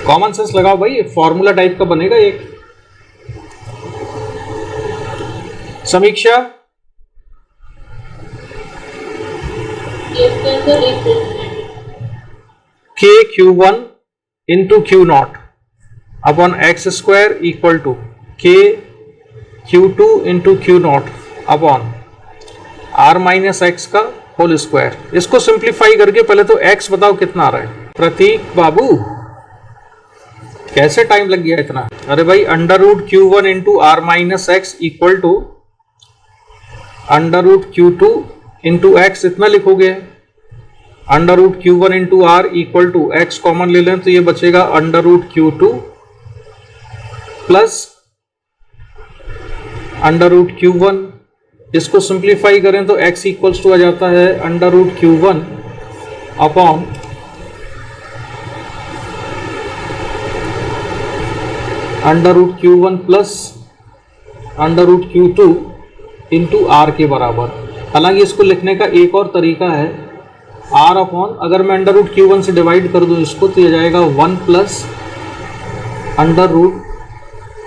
कॉमन सेंस लगाओ भाई, फॉर्मूला टाइप का बनेगा एक। समीक्षा, इसके अंदर एक k q1 into q naught upon x square equal to k q2 into q naught upon r minus x का होल स्क्वायर। इसको सिंप्लीफाई करके पहले तो x बताओ कितना आ रहा है? प्रतीक बाबू कैसे टाइम लग गया इतना? अरे भाई under root q1 into r minus x equal to under root q2 into x इतना लिखोगे। Under root q1 into r equal to x common ले लें तो ये बचेगा under root q2 plus under root q1। इसको सिंप्लीफाई करें तो x इक्वल्स टू आ जाता है under root q1 upon under root q1 plus under root q2 into r के बराबर। हालांकि इसको लिखने का एक और तरीका है, r अपॉन, अगर मैं अंडर रूट q1 से डिवाइड कर दूं इसको तो ये जाएगा 1 plus under root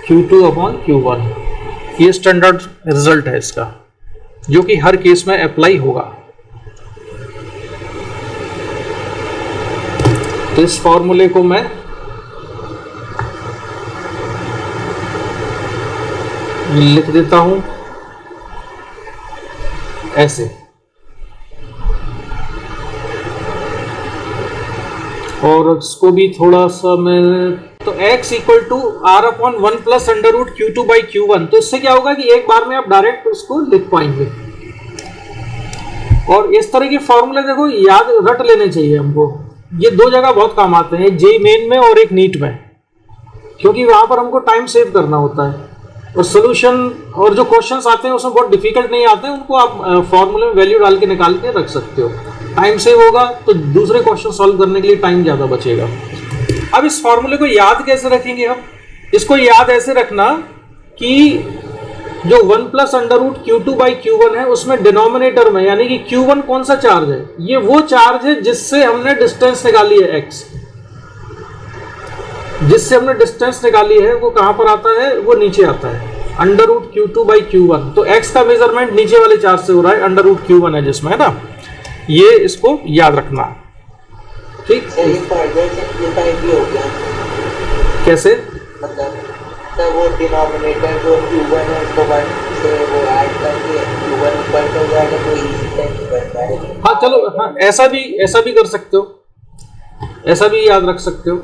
q2 upon q1। ये स्टैंडर्ड रिजल्ट है इसका, जो कि हर केस में अप्लाई होगा। तो इस फॉर्मूले को मैं लिख देता हूं ऐसे, और इसको भी थोड़ा सा मैं, तो x equal to r upon 1 plus under root q2 by q1। तो इससे क्या होगा कि एक बार में आप डायरेक्ट उसको लिख पाएंगे। और इस तरह के फॉर्मूले देखो याद रट लेने चाहिए हमको, ये दो जगह बहुत काम आते हैं, जेई मेन में और एक नीट में, क्योंकि वहां पर हमको टाइम सेव करना होता है। और सोल्यूशन और जो क्वेश्चंस आते हैं उसमें बहुत डिफिकल्ट नहीं आते हैं, उनको आप फॉर्मूले में वैल्यू डाल के निकाल के रख सकते हो। टाइम सेव होगा तो दूसरे क्वेश्चन सॉल्व करने के लिए टाइम ज़्यादा बचेगा। अब इस फॉर्मूले को याद कैसे रखेंगे हम? इसको याद ऐसे रखना कि जो 1 plus under root q2 by q1 है उसमें डिनोमिनेटर में, यानी कि q1 कौन सा चार्ज है? ये वो चार्ज है जिससे हमने डिस्टेंस निकाली है x, जिससे हमने डिस्टेंस निकाली है वो कहां पर आता है? वो नीचे आता है under root q2 by q1। तो x का मेजरमेंट नीचे वाले चार्ज से हो रहा है, अंडर रूट q1 है जिसमें, है ना? ये इसको याद रखना, ठीक? कैसे? मतलब वो डिनोमिनेटर जो q1 है उसको 1 से वो ऐड करके q1 ऊपर हो जाएगा तो इजी बनता है। हाँ चलो, हाँ ऐसा भी कर सकते हो, ऐसा भी याद रख सकते हो।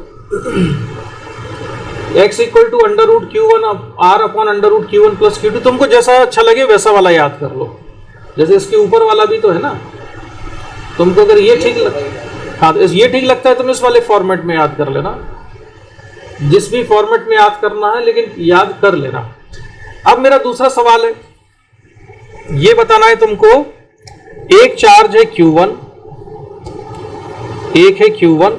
x equal to under root q1 r upon under root q1 plus q2। तुमको जैसा अच्छा लगे वैसा वाला याद कर लो, जैसे इसके ऊपर वाला भी तो है ना। तुमको अगर ये ठीक हाँ तो ये ठीक लगता है तुम इस वाले फॉर्मेट में याद कर लेना, जिस भी फॉर्मेट में याद करना है, लेकिन याद कर लेना। अब मेरा दूसरा सवाल है, ये बताना है तुमको, एक चार्ज है q1, एक है q1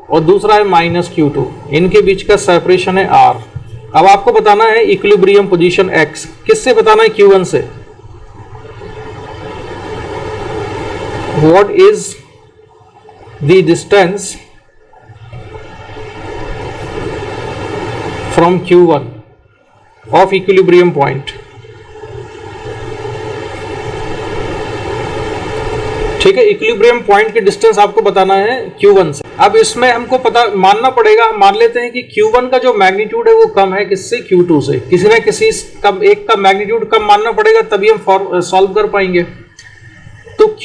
और दूसरा है माइनस q2, इनके बीच का सेपरेशन है r। अब आपको बताना है इक्विलिब्रियम पोजीशन x, किससे बताना है? q1 से। What is the distance from q1 of equilibrium point? ठीक है, इक्विलिब्रियम पॉइंट की डिस्टेंस आपको बताना है q1 से। अब इसमें हमको पता मानना पड़ेगा, मान लेते हैं कि q1 का जो मैग्नीट्यूड है वो कम है किससे? q2 से। किसी ना किसी कम, एक का मैग्नीट्यूड कम मानना पड़ेगा, तभी हम सॉल्व कर पाएंगे। तो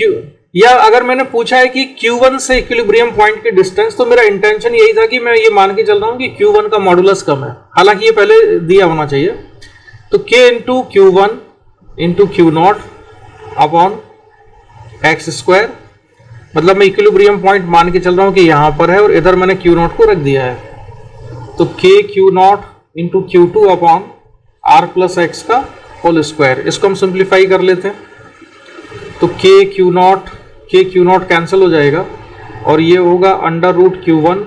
या अगर मैंने पूछा है कि q1 से इक्विलिब्रियम पॉइंट की डिस्टेंस, तो मेरा इंटेंशन यही था कि मैं ये मान के चल रहा हूँ कि q1 का मॉडुलस कम है, हालांकि ये पहले दिया होना चाहिए। तो k into q1 into q naught upon x square, मतलब मैं इक्विलिब्रियम पॉइंट मान के चल रहा हूं कि यहां पर है और इधर मैंने क्यू नॉट को रख दिया है। तो k q naught into q2 upon are plus x का होल स्क्वायर। इसको हम सिंप्लीफाई कर लेते हैं, तो k क्यू नॉट कैंसिल हो जाएगा और ये होगा under root q1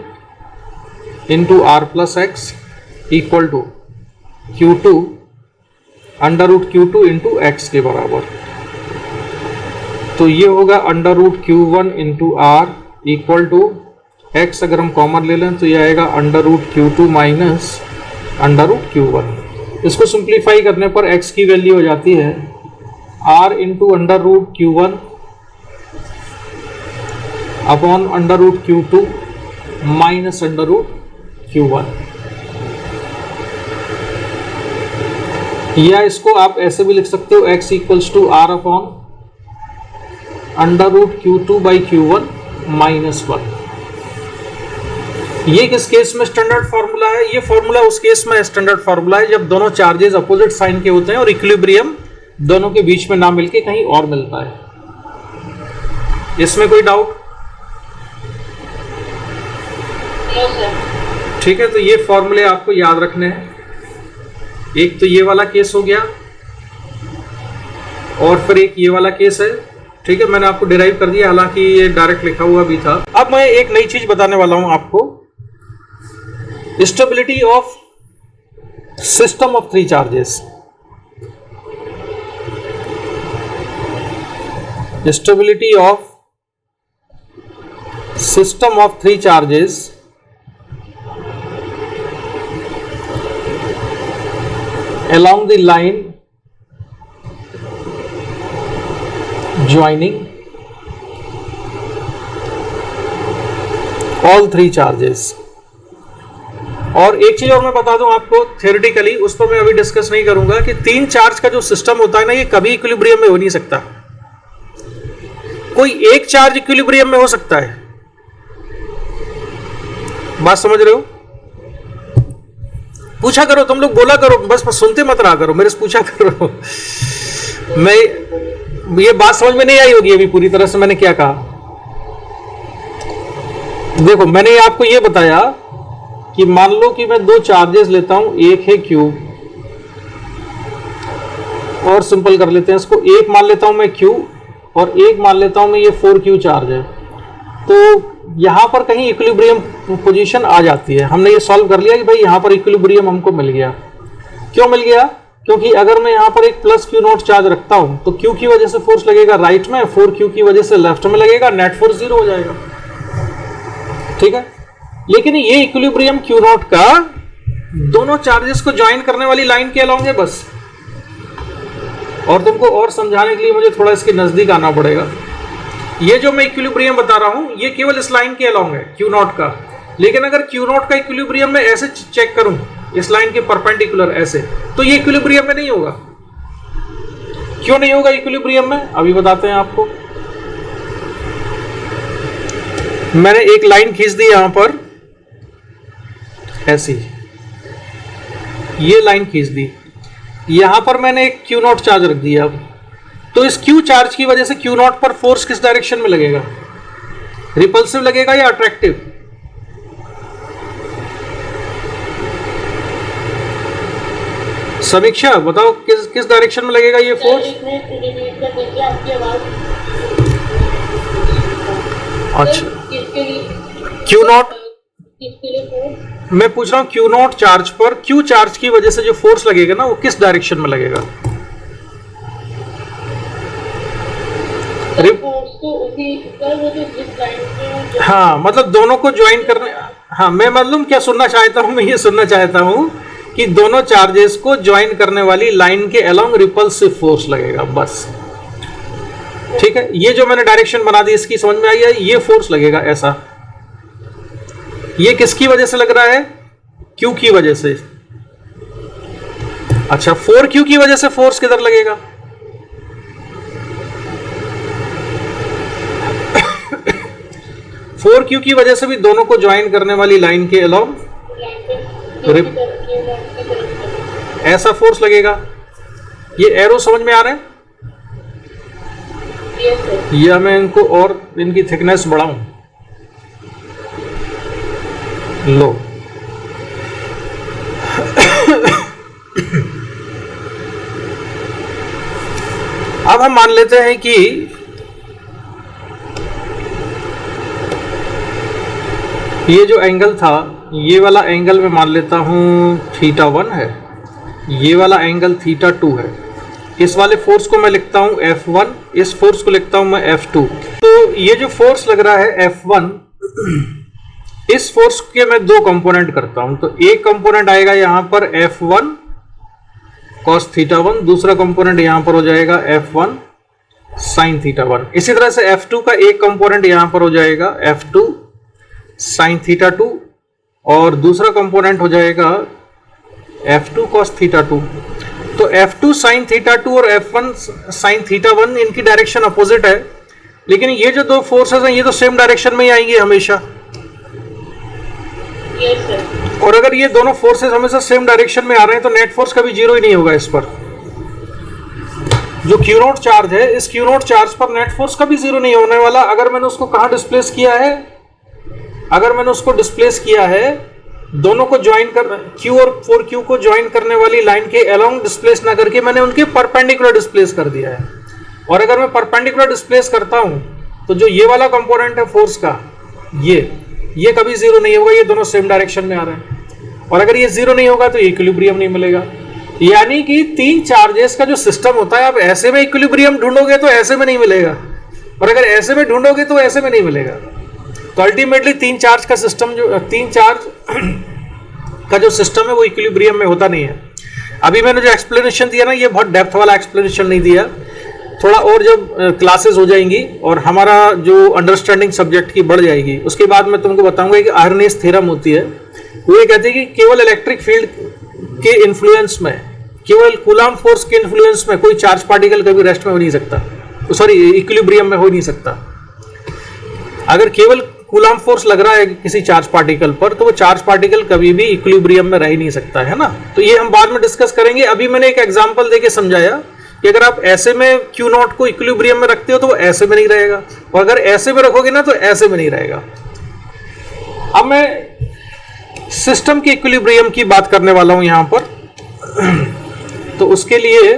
into r plus x equal to q2 under root q2 into x के बराबर। तो ये होगा under root Q1 into r equal to x, अगर हम कॉमन ले लें तो ये आएगा under root Q2 minus under root Q1। इसको सिंप्लीफाई करने पर x की वैल्यू हो जाती है r into under root Q1 upon under root Q2 minus under root Q1। या इसको आप ऐसे भी लिख सकते हो x equals to r upon under root Q2 by Q1 minus 1। ये किस केस में स्टैंडर्ड फार्मूला है? ये फार्मूला उस केस में स्टैंडर्ड फार्मूला है जब दोनों चार्जेस अपोजिट साइन के होते हैं और इक्विलिब्रियम दोनों के बीच में ना मिलके कहीं और मिलता है। इसमें कोई डाउट? ठीक है, तो ये फॉर्मूले आपको याद रखने हैं। एक तो ये वाला केस हो गया और फिर एक ये वाला केस है। ठीक है, मैंने आपको डिराइव कर दिया, हालांकि ये डायरेक्ट लिखा हुआ भी था। अब मैं एक नई चीज बताने वाला हूं आपको, stability of system of three charges. Stability of system of three charges along the line joining all three charges। और एक चीज और मैं बता दूं आपको थियोरेटिकली, उस पर मैं अभी डिस्कस नहीं करूंगा, कि तीन चार्ज का जो सिस्टम होता है ना, ये कभी इक्विलिब्रियम में हो नहीं सकता। कोई एक चार्ज इक्विलिब्रियम में हो सकता है। बात समझ रहे हो? पूछा करो, तुम लोग बोला करो, बस सुनते मत रहा करो, मेरे से पूछा करो। मैं ये बात समझ में नहीं आई होगी अभी पूरी तरह से मैंने क्या कहा। देखो, मैंने आपको ये बताया कि मान लो कि मैं दो चार्जेस लेता हूं, एक है Q और सिंपल कर लेते हैं इसको, एक मान लेता हूं मैं Q और एक मान लेता हूं मैं ये 4Q चार्ज है। तो यहां पर कहीं इक्विलिब्रियम पोजीशन आ जाती है। हमने ये सॉल्व कर लिया कि भाई यहां पर इक्विलिब्रियम हमको मिल गया। क्यों मिल गया? क्योंकि अगर मैं यहां पर एक प्लस Q0 चार्ज रखता हूं तो Q की वजह से फोर्स लगेगा राइट में, 4Q की वजह से लेफ्ट में लगेगा, नेट फोर्स 0 हो जाएगा। ठीक है, लेकिन ये इक्विलिब्रियम Q0 का दोनों चार्जेस को ज्वाइन करने वाली लाइन के अलोंग है बस। और तुमको और समझाने के लिए मुझे थोड़ा इसके नजदीक आना पड़ेगा। ये जो मैं इक्विलिब्रियम बता रहा हूं ये केवल इस लाइन के अलोंग है Q0 का, लेकिन अगर Q0 का इक्विलिब्रियम में ऐसे चेक करूं इस लाइन के परपेंडिकुलर ऐसे, तो ये इक्विलिब्रियम में नहीं होगा। क्यों नहीं होगा इक्विलिब्रियम में? अभी बताते हैं आपको। मैंने एक लाइन खींच दी यहां पर ऐसी, ये लाइन खींच दी, यहां पर मैंने एक Q0 चार्ज रख दिया। अब तो इस Q चार्ज की वजह से Q0 पर फोर्स किस डायरेक्शन में लगेगा? रिपल्सिव लगेगा या अट्रैक्टिव? समीक्षा बताओ, किस डायरेक्शन में लगेगा ये फोर्स? अच्छा, Q0 मैं पूछ रहा हूं, Q0 चार्ज पर Q चार्ज की वजह से जो फोर्स लगेगा ना, वो किस डायरेक्शन में लगेगा? हाँ, मतलब दोनों को ज्वाइन करने। हाँ, मैं मालूम क्या सुनना चाहता हूं, मैं ये सुनना चाहता हूं कि दोनों चार्जेस को ज्वाइन करने वाली लाइन के अलोंग रिपल्सिव फोर्स लगेगा बस। ठीक है, ये जो मैंने डायरेक्शन बना दी इसकी समझ में आई है? ये फोर्स लगेगा ऐसा। ये किसकी वजह से लग रहा है? Q की वजह से। अच्छा, 4Q की वजह से फोर्स किधर लगेगा? फोर Q की वजह से भी दोनों को ज्वाइन करने वाली लाइन के अलोंग ऐसा फोर्स लगेगा। ये एरो समझ में आ रहा है? या मैं इनको और इनकी थिकनेस बढ़ाऊं? लो अब हम मान लेते हैं कि ये जो एंगल था, ये वाला एंगल मैं मान लेता हूं θ1 है, ये वाला एंगल θ2 है। इस वाले फोर्स को मैं लिखता हूं F1, इस फोर्स को लिखता हूं मैं F2। तो ये जो फोर्स लग रहा है F1, इस फोर्स के मैं दो कंपोनेंट करता हूं। तो एक कंपोनेंट आएगा यहां पर F1 cos θ1, दूसरा कंपोनेंट यहां पर हो जाएगा F1 sin θ1। इसी तरह से F2 का एक कंपोनेंट यहां पर हो जाएगा F2 sin θ2 और दूसरा कंपोनेंट हो जाएगा F2 cos θ2। तो F2 sin θ2 और F1 sin θ1 इनकी डायरेक्शन अपोजिट है, लेकिन ये जो दो फोर्सेस हैं ये तो सेम डायरेक्शन में ही आएंगे हमेशा। Yes sir. और अगर ये दोनों फोर्सेस हमेशा सेम डायरेक्शन में आ रहे हैं तो नेट फोर्स कभी जीरो ही नहीं होगा इस पर। जो Q नोट चार्ज है, इस Q नोट चार्ज पर नेट फोर्स कभी जीरो नहीं होने वाला। अगर मैंने उसको कहां डिस्प्लेस किया है, अगर मैंने उसको डिस्प्लेस किया है दोनों को ज्वाइन कर Q और 4Q को ज्वाइन करने वाली लाइन के अलोंग डिस्प्लेस ना करके मैंने उनके परपेंडिकुलर डिस्प्लेस कर दिया है। और अगर मैं परपेंडिकुलर डिस्प्लेस करता हूं तो जो ये वाला कंपोनेंट है फोर्स का, ये कभी जीरो नहीं होगा, ये दोनों सेम डायरेक्शन में आ रहे हैं। और अगर ये जीरो नहीं होगा तो इक्विलिब्रियम नहीं मिलेगा। यानी कि तीन चार्जेस का जो सिस्टम होता है, आप ऐसे में इक्विलिब्रियम ढूंढोगे तो ऐसे में नहीं मिलेगा, और अगर ऐसे में ढूंढोगे तो ऐसे में नहीं मिलेगा। तो अल्टीमेटली तीन चार्ज का सिस्टम, जो तीन चार्ज का जो सिस्टम है वो इक्विलिब्रियम में होता नहीं है। अभी मैंने जो एक्सप्लेनेशन दिया ना, ये बहुत डेप्थ वाला एक्सप्लेनेशन नहीं दिया। थोड़ा और जब क्लासेस हो जाएंगी और हमारा जो अंडरस्टैंडिंग सब्जेक्ट की बढ़ जाएगी, उसके बाद मैं तुमको बताऊंगा कि आयरनेस थ्योरम होती है। वो ये कहती है कि केवल इलेक्ट्रिक फील्ड के इन्फ्लुएंस में, केवल कूलाम फोर्स के इन्फ्लुएंस में कोई चार्ज पार्टिकल कभी रेस्ट में हो नहीं सकता, सॉरी इक्विलिब्रियम में हो नहीं सकता। अगर केवल कूलाम फोर्स लग रहा है किसी चार्ज पार्टिकल पर तो वो चार्ज पार्टिकल कभी भी इक्विलिब्रियम में रह ही नहीं सकता है ना। तो ये हम बाद में डिस्कस करेंगे। अभी मैंने एक एग्जांपल देके समझाया कि अगर आप ऐसे में Q नॉट को इक्विलिब्रियम में रखते हो तो वो ऐसे में नहीं रहेगा, और अगर ऐसे में रखोगे ना तो ऐसे में नहीं रहेगा। अब मैं सिस्टम के इक्विलिब्रियम की बात करने वाला हूं यहां पर। तो उसके लिए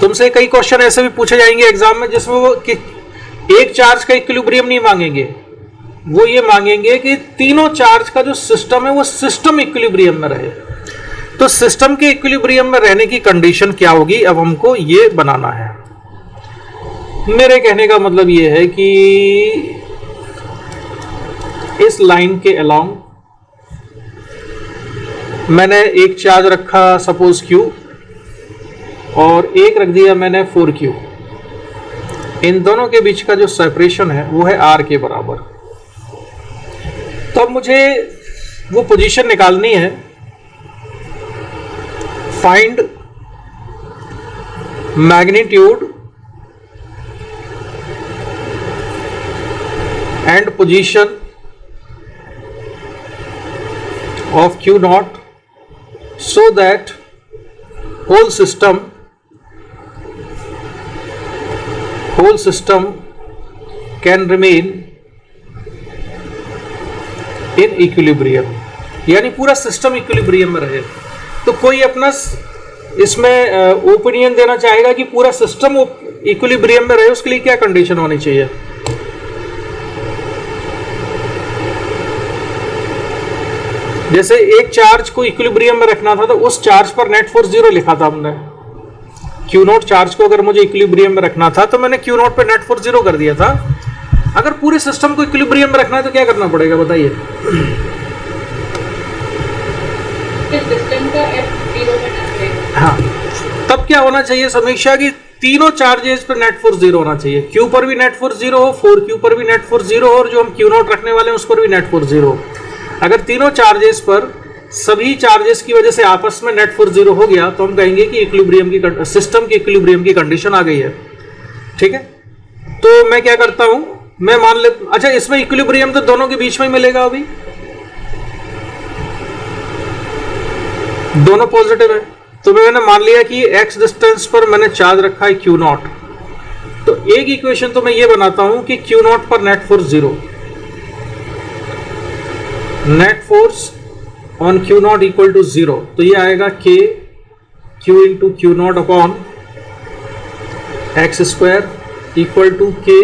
तुमसे कई क्वेश्चन ऐसे भी पूछे जाएंगे एग्जाम में जिसमें वो एक चार्ज का इक्विलिब्रियम नहीं मांगेंगे, वो ये मांगेंगे कि तीनों चार्ज का जो सिस्टम है वो सिस्टम इक्विलिब्रियम में रहे। तो सिस्टम के इक्विलिब्रियम में रहने की कंडीशन क्या होगी, अब हमको ये बनाना है। मेरे कहने का मतलब ये है कि इस लाइन के अलोंग मैंने एक चार्ज रखा सपोज Q और एक रख दिया मैंने 4Q। इन दोनों के बीच का जो सेपरेशन है वो है R के बराबर। तो अब मुझे वो पोजीशन निकालनी है। Find magnitude and position of Q naught so that whole system can remain in equilibrium, यानी पूरा सिस्टम इक्विलिब्रियम में रहे। तो कोई अपना इसमें ओपिनियन देना चाहेगा कि पूरा सिस्टम इक्विलिब्रियम में रहे, उसके लिए क्या कंडीशन होनी चाहिए? जैसे एक चार्ज को इक्विलिब्रियम में रखना था तो उस चार्ज पर नेट फोर्स जीरो लिखा था हमने। Q नोट चार्ज को अगर मुझे इक्विलिब्रियम में रखना था तो मैंने Q नोट पे नेट फोर्स जीरो कर दिया था। अगर पूरे सिस्टम को इक्विलिब्रियम में रखना है तो क्या करना पड़ेगा बताइए? सिस्टम का F 0 होना चाहिए। हाँ, तब क्या होना चाहिए समीक्षा की तीनों चार्जेस पर नेट फोर्स जीरो होना चाहिए। Q पर भी नेट फोर्स जीरो हो, 4Q पर भी नेट फोर्स जीरो हो, और जो हम Q नोट रखने वाले हैं उस पर भी नेट फोर्स जीरो हो। अगर तीनों चार्जेस पर सभी चार्जेस की वजह से आपस में नेट फोर्स जीरो हो गया तो हम कहेंगे कि इक्विलिब्रियम की सिस्टम की इक्विलिब्रियम की कंडीशन आ गई है। ठीक है, तो मैं क्या करता हूं, मैं मान ले, अच्छा इसमें इक्विलिब्रियम तो दोनों के बीच में ही मिलेगा, अभी दोनों पॉजिटिव है। तो मैंने मान लिया कि x डिस्टेंस पर मैंने चार्ज रखा है Q नॉट। तो एक इक्वेशन तो मैं ये बनाता हूं कि Q नॉट पर net force zero, net force on Q not equal to zero. तो ये आएगा K Q into Q naught upon x square equal to K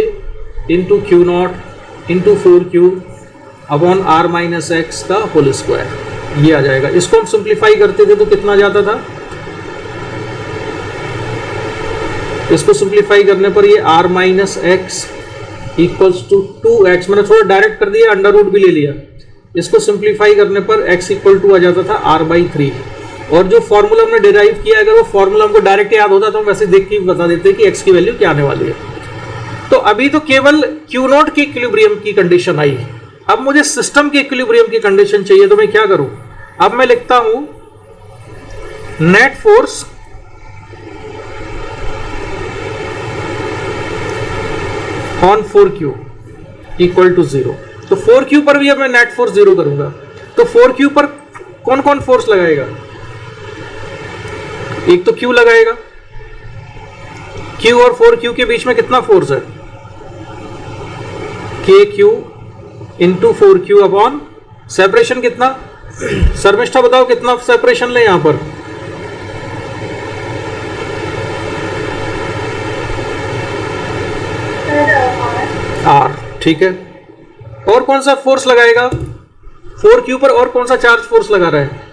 into Q naught into 4Q upon R minus x का whole square. ये आ जाएगा। इसको हम simplify करते थे तो कितना जाता था, इसको सिंप्लीफाई करने पर ये r minus x equals to 2x, मैंने थोड़ा डायरेक्ट कर दिया, अंडर रूट भी ले लिया। इसको सिंप्लीफाई करने पर x इक्वल टू आ जाता था r/3। और जो फॉर्मूला हमने डिराइव किया, अगर वो फॉर्मूला हमको डायरेक्ट याद होता तो हम वैसे देख के बता देते कि x की वैल्यू क्या आने वाली है। तो अभी तो केवल Q0 की इक्विलिब्रियम की कंडीशन आई, अब मुझे सिस्टम के इक्विलिब्रियम की कंडीशन चाहिए, तो मैं क्या करूं? अब मैं लिखता हूं net force on 4Q equal to 0। तो 4Q पर भी अब मैं नेट फोर्स 0 करूंगा। तो 4Q पर कौन कौन फोर्स लगाएगा? एक तो Q लगाएगा, Q और 4Q के बीच में कितना फोर्स है? KQ into 4Q upon separation कितना? शर्मिष्ठा बताओ कितना सेपरेशन ले यहां पर? R, ठीक है। और कौन सा फोर्स लगाएगा 4Q पर? और कौन सा चार्ज फोर्स लगा रहा है?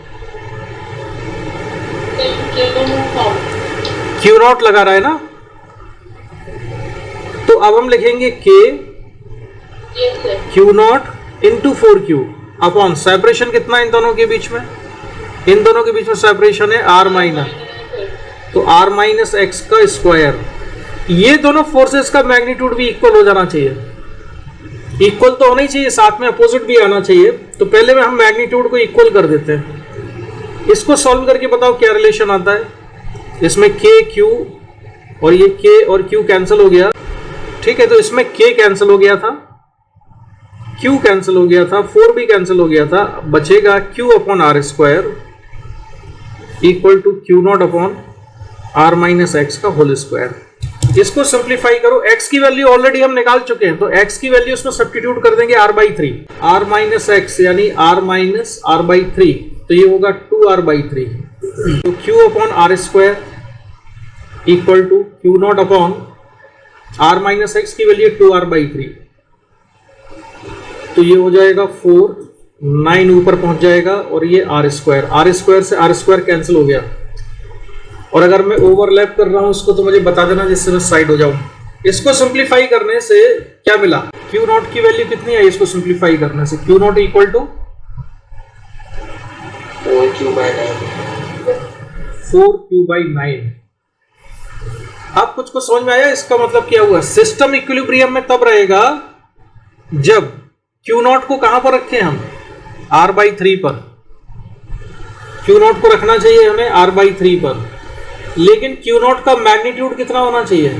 Q0 लगा रहा है ना। तो अब हम लिखेंगे K Q0 into 4Q upon separation कितना इन दोनों के बीच में? इन दोनों के बीच में सेपरेशन है R माइनस, तो R माइनस एक्स का स्क्वायर। ये दोनों फोर्सेस का मैग्नीट्यूड भी इक्वल हो जाना चाहिए, इक्वल तो होना ही चाहिए, साथ में अपोजिट भी आना चाहिए। तो पहले में हम मैग्नीट्यूड को इक्वल कर देते हैं। इसको सॉल्व करके बताओ क्या रिलेशन आता है। इसमें K Q और ये K और Q कैंसिल हो गया, ठीक है। तो इसमें K कैंसिल हो गया था, Q कैंसिल हो गया था, 4 भी कैंसिल हो गया था, बचेगा Q upon R square equal to Q0 upon R minus x का होल स्क्वायर। इसको सिंप्लीफाई करो, x की वैल्यू ऑलरेडी हम निकाल चुके हैं, तो x की वैल्यू इसमें सब्स्टिट्यूट कर देंगे r/3, r माइनस एक्स यानी r माइनस r/3, तो ये होगा 2r/3। तो q upon r square equal to Q0 upon r minus x की वैल्यू 2r/3, तो ये हो जाएगा 4, 9 ऊपर पहुंच जाएगा और ये r स्क्वायर से r स्क्वायर कैंसिल हो गया। और अगर मैं ओवरलैप कर रहा हूं इसको तो मुझे बता देना जिससे मैं साइड हो जाऊं। इसको सिंप्लीफाई करने से क्या मिला? Q0 की वैल्यू कितनी आई इसको सिंप्लीफाई करने से? Q0 equal to 4Q/9। अब कुछ को समझ में आया? इसका मतलब क्या हुआ? सिस्टम इक्विलिब्रियम में तब रहेगा जब Q0 को कहां पर रखें हम? R/3 पर। Q0 को रखना चाहिए हमें R/3 पर, लेकिन Q0 का मैग्नीट्यूड कितना होना चाहिए?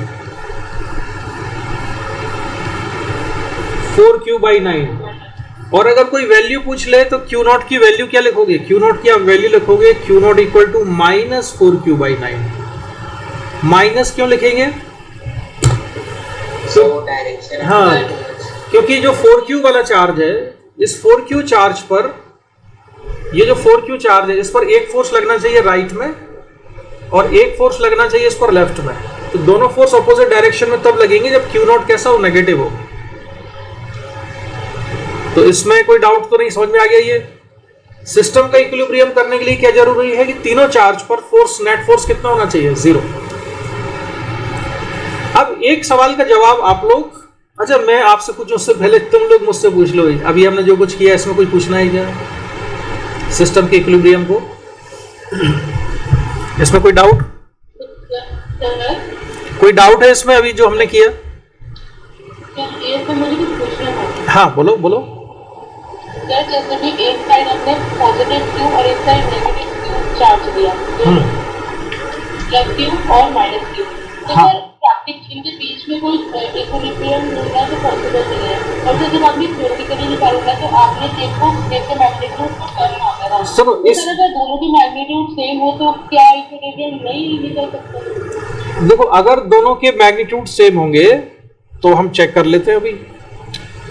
4Q/9। और अगर कोई वैल्यू पूछ ले तो Q0 की वैल्यू क्या लिखोगे? Q0 की आप वैल्यू लिखोगे Q0 equal to minus 4Q/9। Minus क्यों लिखेंगे? हाँ, क्योंकि जो 4Q वाला चार्ज है, इस 4Q चार्ज पर, ये जो 4Q चार्ज है इस पर एक फोर्स लगना चाहिए राइट में और एक फोर्स लगना चाहिए इस पर लेफ्ट में। तो दोनों फोर्स अपोजिट डायरेक्शन में तब लगेंगे जब Q0 कैसा हो? नेगेटिव हो। तो इसमें कोई डाउट तो नहीं? समझ में आ गया? ये सिस्टम का इक्विलिब्रियम करने के लिए क्या जरूरी है कि तीनों चार्ज पर फोर्स, नेट फोर्स कितना होना चाहिए? 0। अब एक सवाल का जवाब आप लोग, अच्छा मैं आपसे पूछूं उससे पहले तुम लोग मुझसे पूछ लो। अभी हमने जो कुछ किया इसमें कोई पूछना है क्या सिस्टम के इक्विलिब्रियम को? इसमें कोई डाउट? कोई डाउट है इसमें अभी जो हमने किया? ये तो मुझे कुछ पूछना था। हाँ बोलो बोलो। सर जैसे कि एक साइड हमने पॉजिटिव Q और एक साइड नेगेटिव Q चार्ज दिया, प्लस Q और माइनस Q, तो हाँ। सर प्रैक्टिस इनके बीच में कोई इक्विलिब्रियम मिलना तो पॉसिबल नहीं है। और जब आपने थ्योरेटिकली निकालना तो आपने देखो जैसे मैग्नीट्यूड को करना होगा। सुनो, इस अगर दोनों की मैग्नीट्यूड सेम हो तो क्या इक्विलिब्रियम नहीं निकल सकता? देखो, अगर दोनों के मैग्नीट्यूड सेम होंगे तो हम चेक कर लेते हैं अभी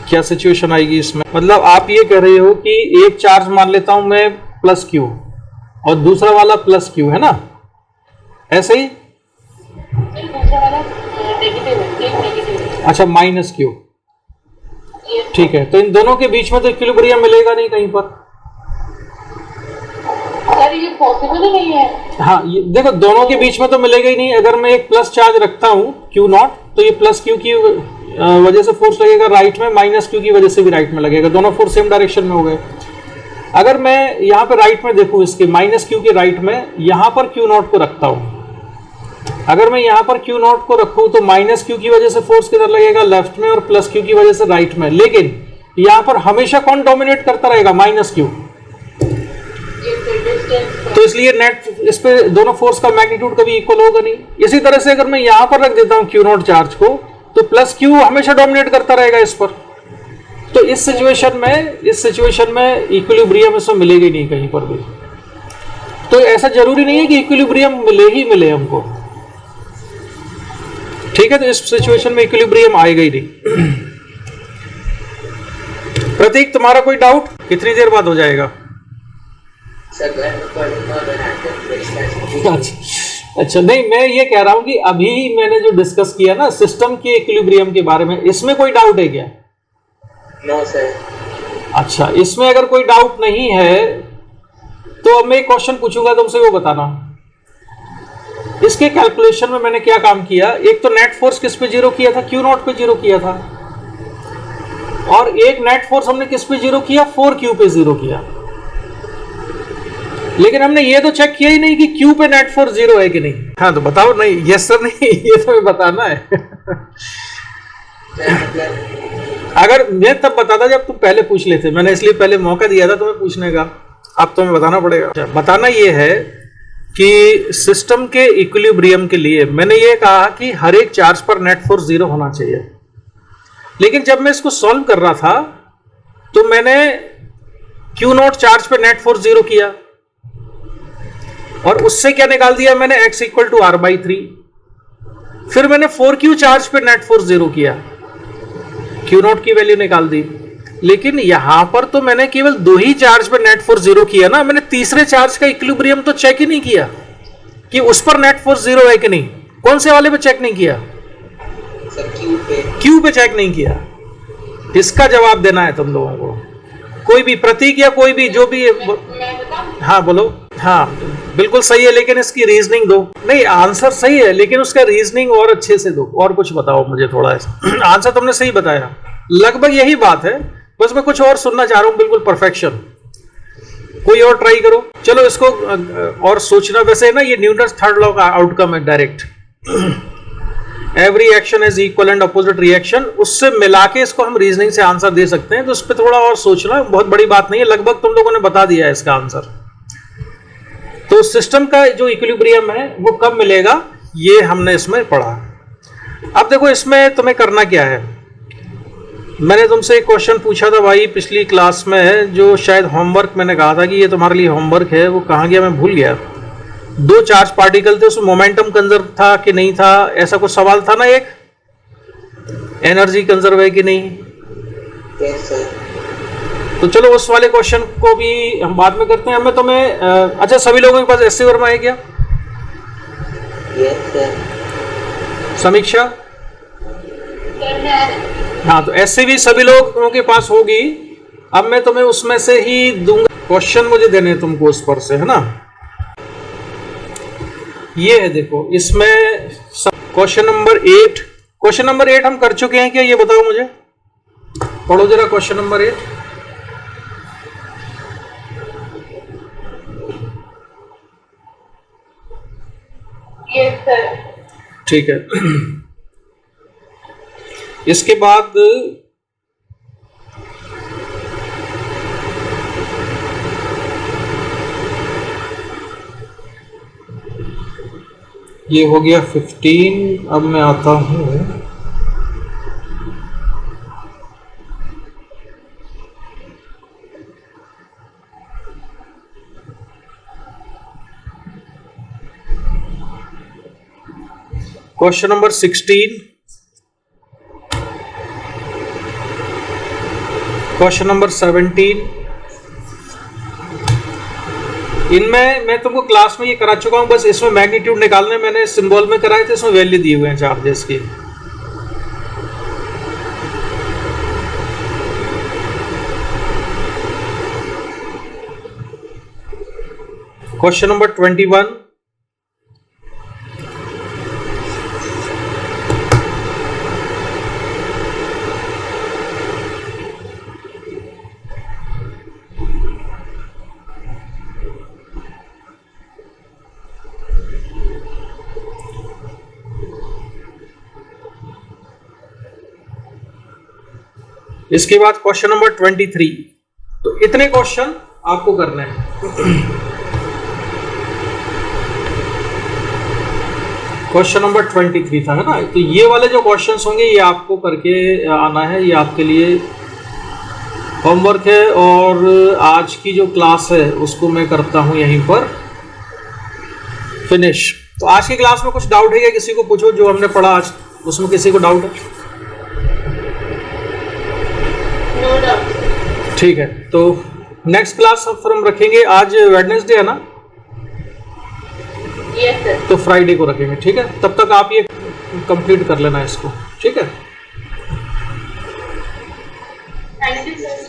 क्या सिचुएशन आएगी इसमें। मतलब आप ये कह रहे हो कि एक चार्ज मान लेता हूं मैं प्लस Q और दूसरा वाला प्लस Q है ना, ऐसे ही? दूसरा वाला नेगेटिव है। अच्छा, माइनस Q, ठीक है। तो इन दोनों के बीच में तो इक्विलिब्रियम मिलेगा नहीं कहीं पर। सर ये पॉसिबल ही नहीं है। हाँ, ये देखो दोनों के बीच में तो मिलेगा ही नहीं। अगर मैं एक प्लस चार्ज रखता हूँ क्यू नॉट, तो ये प्लस क्यू की वजह से फोर्स लगेगा राइट में, माइनस क्यू की वजह से भी राइट में लगेगा, दोनों फोर्स सेम डायरेक्शन में हो गए। अगर मैं यहाँ पे राइट में देखूँ, इसके माइनस क्यू के राइट में यहाँ पर क्यू नॉट को रखता हूँ, अगर मैं यहाँ पर क्यू नॉट को रखूँ तो माइनस क्यू की वजह से फोर्स किधर लगेगा, लेफ्ट में, और प्लस क्यू की वजह से राइट में। लेकिन यहाँ पर हमेशा कौन डोमिनेट करता रहेगा, माइनस क्यू। तो इसलिए नेट इस पे दोनों फोर्स का मैग्नीट्यूड कभी इक्वल होगा नहीं। इसी तरह से अगर मैं यहाँ पर रख देता हूँ क्यू नॉट चार्ज को, तो प्लस क्यू हमेशा डोमिनेट करता रहेगा इस पर। तो इस सिचुएशन में इक्विलिब्रियम इसमें मिलेगा ही नहीं कहीं पर भी। तो ऐसा जरूरी नहीं है कि इक्विलिब्रियम मिले ही मिले हमको, ठीक है। तो इस सिचुएशन में इक्विलिब्रियम आएगा ही नहीं। प्रतीक, तुम्हारा कोई डाउट? कितनी देर बाद हो जाएगा? अच्छा, नहीं, मैं ये कह रहा हूं कि अभी मैंने जो डिस्कस किया ना सिस्टम के इक्विलिब्रियम के बारे में, इसमें कोई डाउट है क्या? No sir. अच्छा, इसमें अगर कोई डाउट नहीं है तो अब मैं एक क्वेश्चन पूछूंगा तुमसे, वो बताना। इसके कैलकुलेशन में मैंने क्या काम किया, एक तो नेट फोर्स किस पे जीरो किया था, क्यू नॉट पे जीरो किया था, और एक नेट फोर्स हमने किस पे जीरो किया, 4Q पे जीरो किया। लेकिन हमने ये तो चेक किया ही नहीं कि Q पे नेट फोर्स जीरो है कि नहीं। हाँ तो बताओ। नहीं, यस सर नहीं, ये तो बताना है। अगर मैं तब बताता जब तुम पहले पूछ लेते, मैंने इसलिए पहले मौका दिया था तुम्हें पूछने का, अब तुम्हें बताना पड़ेगा। बताना ये है कि सिस्टम के इक्विलिब्रियम के लिए मैंने ये कहा कि हर एक चार्ज पर नेट फोर्स जीरो होना चाहिए। लेकिन जब मैं इसको सॉल्व कर रहा था तो मैंने क्यू नॉट चार्ज पे नेट फोर्स जीरो किया, और उससे क्या निकाल दिया मैंने, x इक्वल टू r/3। फिर मैंने 4Q चार्ज पे नेट फोर्स जीरो किया, क्यू नॉट की वैल्यू निकाल दी। लेकिन यहां पर तो मैंने केवल दो ही चार्ज पे नेट फोर्स जीरो किया ना, मैंने तीसरे चार्ज का इक्विलिब्रियम तो चेक ही नहीं किया कि उस पर नेट फोर्स जीरो है कि नहीं। कौन से वाले पे चेक नहीं किया? क्यू पे चेक नहीं किया। इसका जवाब देना है तुम लोगों को। कोई भी प्रतीक या कोई भी जो भी हाँ बोलो। हाँ बिल्कुल सही है, लेकिन इसकी रीजनिंग दो। नहीं, आंसर सही है लेकिन उसका रीजनिंग और अच्छे से दो, और कुछ बताओ मुझे थोड़ा ऐसा। आंसर तुमने सही बताया, लगभग यही बात है, बस मैं कुछ और सुनना चाह रहा हूँ, बिल्कुल परफेक्शन। कोई और ट्राई करो। चलो इसको और सोचना। वैसे ना ये न्यूटन थर्ड लॉ का आउटकम है direct, every action is equal and opposite reaction. उससे मिला के इसको हम रीजनिंग से आंसर दे सकते हैं, तो उस पर थोड़ा और सोचना, बहुत बड़ी बात नहीं है, लगभग तुम लोगों ने बता दिया है इसका आंसर। तो सिस्टम का जो इक्विलिब्रियम है वो कब मिलेगा, ये हमने इसमें पढ़ा। अब देखो इसमें तुम्हें करना क्या है। मैंने तुमसे एक क्वेश्चन पूछा था भाई पिछली क्लास में, जो शायद होमवर्क मैंने कहा था कि ये तुम्हारे लिए होमवर्क है, वो कहाँ गया मैं भूल गया। दो चार्ज पार्टिकल थे, उसमें मोमेंटम कंजर्व था कि नहीं था, ऐसा कुछ सवाल था ना। एक एनर्जी कंजर्व है कि नहीं। Yes sir. तो चलो उस वाले क्वेश्चन को भी हम बाद में करते हैं। हमें तुम्हें अच्छा, सभी लोगों के पास एससी वर्मा है क्या? Yes sir. समीक्षा? हाँ, तो ऐसे भी सभी लोगों के पास होगी। अब मैं तुम्हें उसमें से ही दूंगा, क्वेश्चन मुझे देने हैं तुमको उस पर से, है ना। ये है देखो, इसमें क्वेश्चन नंबर 8, क्वेश्चन नंबर 8 हम कर चुके हैं क्या, ये बताओ मुझे। पढ़ो जरा क्वेश्चन नंबर 8। Yes sir. ठीक है। इसके बाद ये हो गया 15। अब मैं आता हूं क्वेश्चन नंबर 16, क्वेश्चन नंबर 17। इनमें मैं तुमको क्लास में ये करा चुका हूं, बस इसमें मैग्नीट्यूड निकालने मैंने सिंबल में कराए थे, इसमें वैल्यू दिए हुए हैं चार्जेस की। क्वेश्चन नंबर 21, इसके बाद क्वेश्चन नंबर 23। तो इतने क्वेश्चन आपको करने हैं। क्वेश्चन नंबर 23 था, है ना। तो ये वाले जो क्वेश्चंस होंगे ये आपको करके आना है, ये आपके लिए होमवर्क है। और आज की जो क्लास है उसको मैं करता हूं यहीं पर फिनिश। तो आज की क्लास में कुछ डाउट है क्या? किसी को पूछो जो हमने पढ़ा आज, उसमें किसी को डाउट है? ठीक है, तो नेक्स्ट क्लास फिर हम रखेंगे। आज वेडनेसडे है ना? Yes sir. तो फ्राइडे को रखेंगे, ठीक है। तब तक आप ये कंप्लीट कर लेना इसको, ठीक है। Thank you sir.